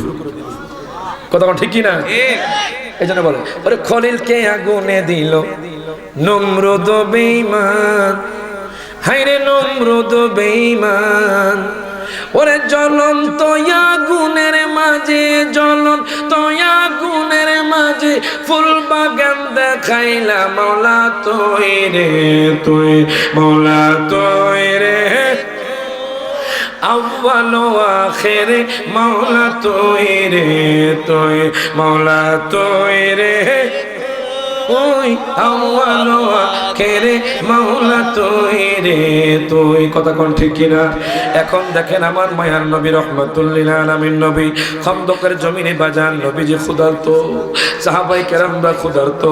কথা ঠিক কি না? এই জন্য বলে ওরে খলিলকে আগুনে দিল নমরুদ বেঈমান, হায়রে নমরুদ বেঈমান। ওরে জ্বলন্ত আগুনের মাঝে, জ্বলন্ত আগুনের মাঝে ফুল বাগান দেখাইলা মাওলা তুই রে, তুই মাওলা তুই রে, আউয়াল ও আখির মাওলা তুই রে, তুই মাওলা তুই রে, ওই আউয়াল ও আখির মাওলা তুই রে, তুই। কথা কোন ঠিক কিনা? এখন দেখেন আমার মায়ার নবী রাহমাতুল লিল আলামিন নবী খন্দকের জমিনে বাজান, নবীজি ক্ষুধার্ত, সাহাবায়ে কেরামরা ক্ষুধার্ত।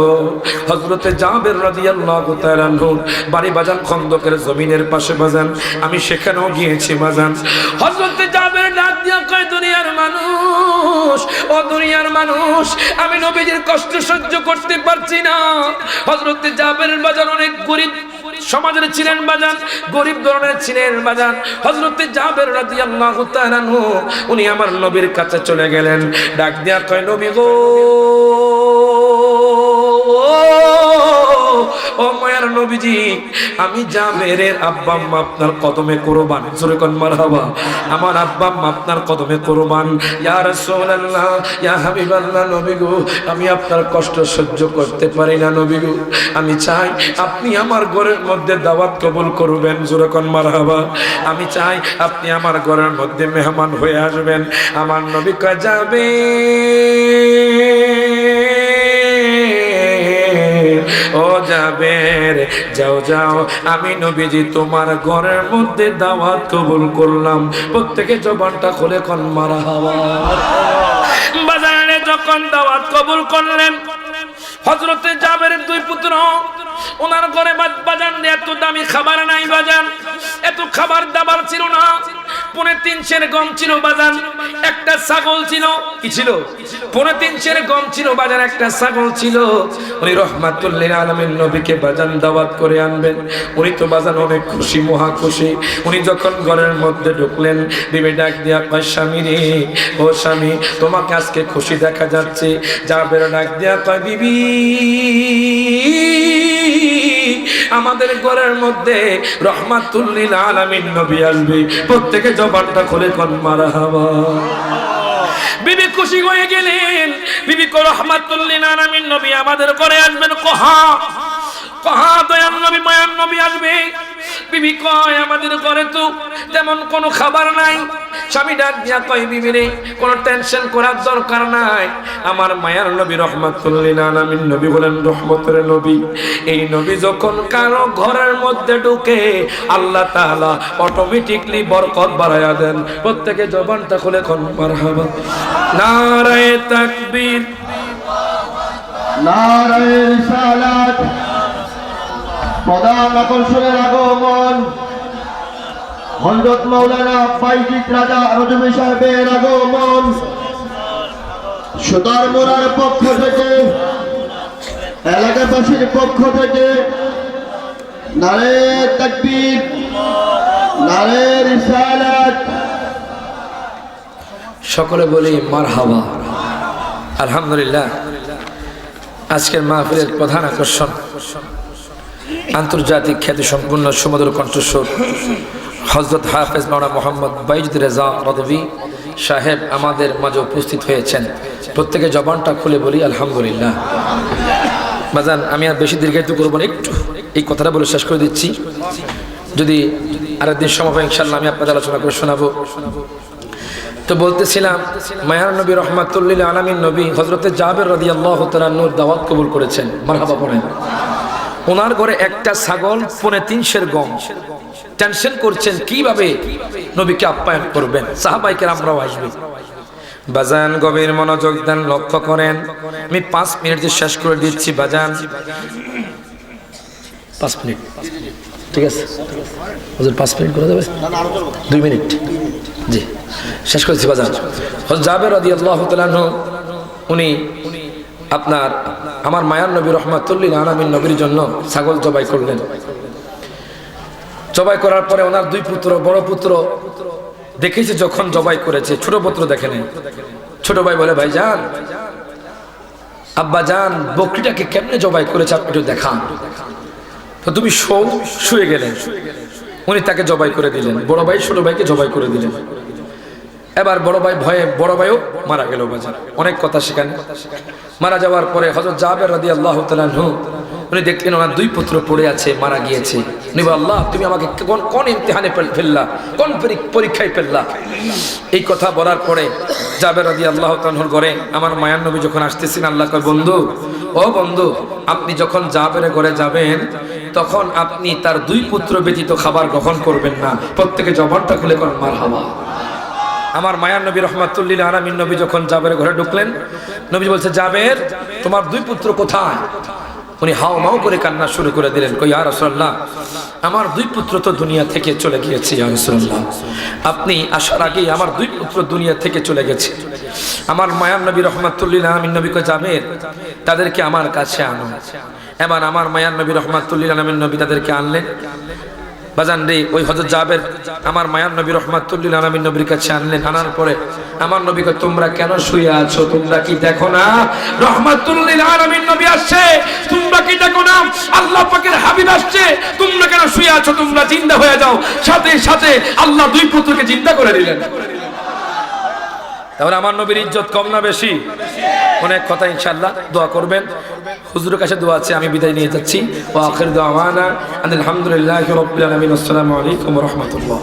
হযরতে জাবের রাদিয়াল্লাহু তাআলা আনহু বাড়ি বাজান খন্দকের জমিনের পাশে বাজান, আমি সেখানেও গিয়েছি বাজান। হযরতে জাবের ডাক দিয়া কয়, দুনিয়ার মানুষ, ও দুনিয়ার মানুষ, আমি নবীজির কষ্ট সহ্য করতে পারছি না। হযরতে জাবের বাজান অনেক গরিব সমাজের ছিলেন বাজান, গরিব ধরনের ছিলেন বাজান। হযরতে জাবের রাদিয়াল্লাহু তাআলা আনহু উনি আমার নবীর কাছে চলে গেলেন, ডাক দিয়া কয়, নবী গো, ও মায়ার নবীজি, আমি জাবেরের আব্বা আম্মা আপনার কদমে কুরবান। জোরে কোন মারহাবা। আমার আব্বা আম্মা আপনার কদমে কুরবান। ইয়া রাসূলুল্লাহ, ইয়া হাবিবাল্লাহ, নবী গো, আমি আপনার কষ্ট সহ্য করতে পারি না নবী গো, আমি চাই আপনি আমার ঘরের মধ্যে দাওয়াত কবুল করবেন। জোরে কোন মারহাবা। আমি চাই আপনি আমার ঘরের মধ্যে মেহমান হয়ে আসবেন। আমার নবী কয়, যাবে ও জাবের, যাও যাও, আমি নবীজি তোমার ঘরের মধ্যে দাওয়াত কবুল করলাম। প্রত্যেকে জবানটা খুলে কোন মারহাবা। বাজারে যখন দাওয়াত কবুল করলেন, হযরতে জাবেরের দুই পুত্র, ওনার ঘরে বাজান এত দামি খাবার নাই বাজান, এত খাবার দাবার ছিল না। 3.5 সের গম ছিল বাজান, একটা ছাগল ছিল। কি ছিল? 3.5 সের গম ছিল বাজান, একটা ছাগল ছিল। উনি রহমাতুল লিল আলামিন নবীকে বাজান দাওয়াত করে আনবেন। উনি তো বাজান অনেক খুশি, মহা খুশি। উনি যখন ঘরের মধ্যে ঢুকলেন, বিবি ডাক দিয়া কয়, স্বামী রে, ও স্বামী, তোমাকে আজকে খুশি দেখা যাচ্ছে। জাবের ডাক দিয়া কয়, বিবি, আমাদের ঘরের মধ্যে রহমাতুল লিল আলামিন নবী আসবে। প্রত্যেকে জবানটা খুলে কোন মারহাবা। বিবি খুশি হয়ে গেলেন। বিবি কো রহমাতুল লিল আলামিন নবী আমাদের ঘরে আসবেন। কহা কহা দয়াল নবী, মায়ার নবী আসবে। বিবি কয়, আমাদের ঘরে তো তেমন কোনো খাবার নাই। স্বামী ডাক দিয়া কয়, বিবি রে, কোনো টেনশন করার দরকার নাই। আমার মায়ার নবী রহমাতুল লিল আলামিন নবী বলেন রহমতের নবী। এই নবী যখন কারো ঘরের মধ্যে ঢুকে, আল্লাহ তাআলা অটোমেটিকলি বরকত বাড়ায়া দেন। প্রত্যেকে জবানটা খুলে কোন মারহাবা। নারায়ে তাকবীর, নারায়ে রিসালাত। প্রধান আকর্ষণের আগমন, হযরত মাওলানা বাইজিদ রাজা রজবী সাহেবের আগমন। সুতার মোড়ার পক্ষ থেকে, এলাকাবাসীর পক্ষ থেকে নারায়ে তাকবীর, নারায়ে রিসালাত। সকলে বলি মারহাবা। আলহামদুলিল্লাহ। আজকের মাহফিলের প্রধান আকর্ষণ, আন্তর্জাতিক খ্যাতি সম্পূর্ণ সুমধুর কণ্ঠস্বর হযরত হাফেজ মাওলানা মোহাম্মদ বাইজিদ রেজা রদভী সাহেব আমাদের মাঝে উপস্থিত হয়েছেন। প্রত্যেকে জবানটা খুলে বলি আলহামদুলিল্লাহ। বাজান, আমি আর বেশি দীর্ঘায়িত করবো না, একটু এই কথাটা বলে শেষ করে দিচ্ছি। যদি আরেকদিন সময় হয় ইনশাআল্লাহ আমি আপনাদের আলোচনা করে শোনাবো। তো বলতেছিলাম, মায়ার নবী রহমাতুল লিল আলামিন নবী হযরতে জাবের রাদিয়াল্লাহু তাআলা নূর দাওয়াত কবুল করেছেন। মারহাবা পড়েন। ওনার ঘরে একটা ছাগল, 3.5 সের গম। টেনশন করছেন কিভাবে নবীকে আপ্যায়ন করবেন, সাহাবায়ে কেরামরাও আসবে। বাজান গভীর মনোযোগ দেন, লক্ষ্য করেন। আমি 5 মিনিটে শেষ করে দিচ্ছি বাজান। 5 মিনিট, ঠিক আছে হুজুর? 5 মিনিট করে দেবে? 2 মিনিট, জি শেষ করেছি বাজান। হযরত জাবের রাদিয়াল্লাহু তাআলা উনি আপনার আমার মায়ার নবী রহমাতুল লিল আলামিন নবীর জন্য ছাগল জবাই করলেন। জবাই করার পরে ওনার 2 পুত্র, বড় পুত্র দেখেছে যখন জবাই করেছে, ছোট পুত্র দেখে নেই। ছোট ভাই বলে, ভাইজান, আব্বা জান, বকরিটাকে কেমনে জবাই করেছে আপনি একটু দেখান। তো তুমি শুয়ে গেলেন। উনি তাকে জবাই করে দিলেন। বড় ভাই ছোট ভাইকে জবাই করে দিলেন। এবার বড় ভাই ভয়ে, বড় ভাইও মারা গেল বাজার। অনেক কথা সেখানে। মারা যাওয়ার পরে হযরত জাবের রাদিয়াল্লাহু তাআলা উনি দেখলেন ওনার 2 পুত্র পড়ে আছে, মারা গিয়েছে। উনি বললেন, আল্লাহ, তুমি আমাকে কোন ইমতিহানে ফেললা, কোন পরীক্ষায় ফেললা? এই কথা বলার পরে জাবের রাদিয়াল্লাহু তাআলার ঘরে আমার মায়ার নবী যখন আসতেছেন, আল্লাহ কয়, বন্ধু, ও বন্ধু, আপনি যখন জাবের ঘরে যাবেন তখন আপনি তার 2 পুত্র ব্যতীত খাবার গ্রহণ করবেন না। প্রত্যেকে জবানটা খুলে কোন মারহাবা। আমার মায়ার নবী রহমাতুল লিল আলামিন নবী যখন জাবের ঘরে ঢুকলেন, নবী বলছে, জাবের, তোমার 2 পুত্র কোথায়? উনি হাও মাও করে কান্না শুরু করে দিলেন। কই, ইয়া রাসূলুল্লাহ, আমার 2 পুত্র তো দুনিয়া থেকে চলে গিয়েছে। ইয়া রাসূলুল্লাহ, আপনি আসার আগেই আমার 2 পুত্র দুনিয়া থেকে চলে গেছে। আমার মায়ার নবী রহমাতুল লিল আলামিন নবী কয়, জাবের, তাদেরকে আমার কাছে আনো। এবার আমার মায়ার নবী রহমাতুল লিল আলামিন নবী তাদেরকে আনলেন। বাজান রে, ওই হযরত জাবের আমার মায়ার নবী রহমাতুল লিল আলামিন নবীর কাছে আনলেন। আনার পরে আমার নবী কয়, তোমরা কেন শুয়ে আছো? তোমরা কি দেখো না রহমাতুল লিল আলামিন নবী আসছে? তোমরা কি দেখো না আল্লাহ পাকের হাবিব আসছে? তোমরা কেন শুয়ে আছো? তোমরা জিন্দা হয়ে যাও। সাথে সাথে আল্লাহ 2 পুত্রকে জিন্দা করে দিলেন। তাহলে আমার নবীর ইজ্জত কম না বেশি? অনেক কথা। ইনশাআল্লাহ দোয়া করবেন। হুজুরের কাছে দোয়া আছে, আমি বিদায় নিয়ে যাচ্ছি। ওয়া আখিরু দাওয়ানা আলহামদুলিল্লাহি রাব্বিল আলামিন। আসসালামু আলাইকুম ওয়া রাহমাতুল্লাহ।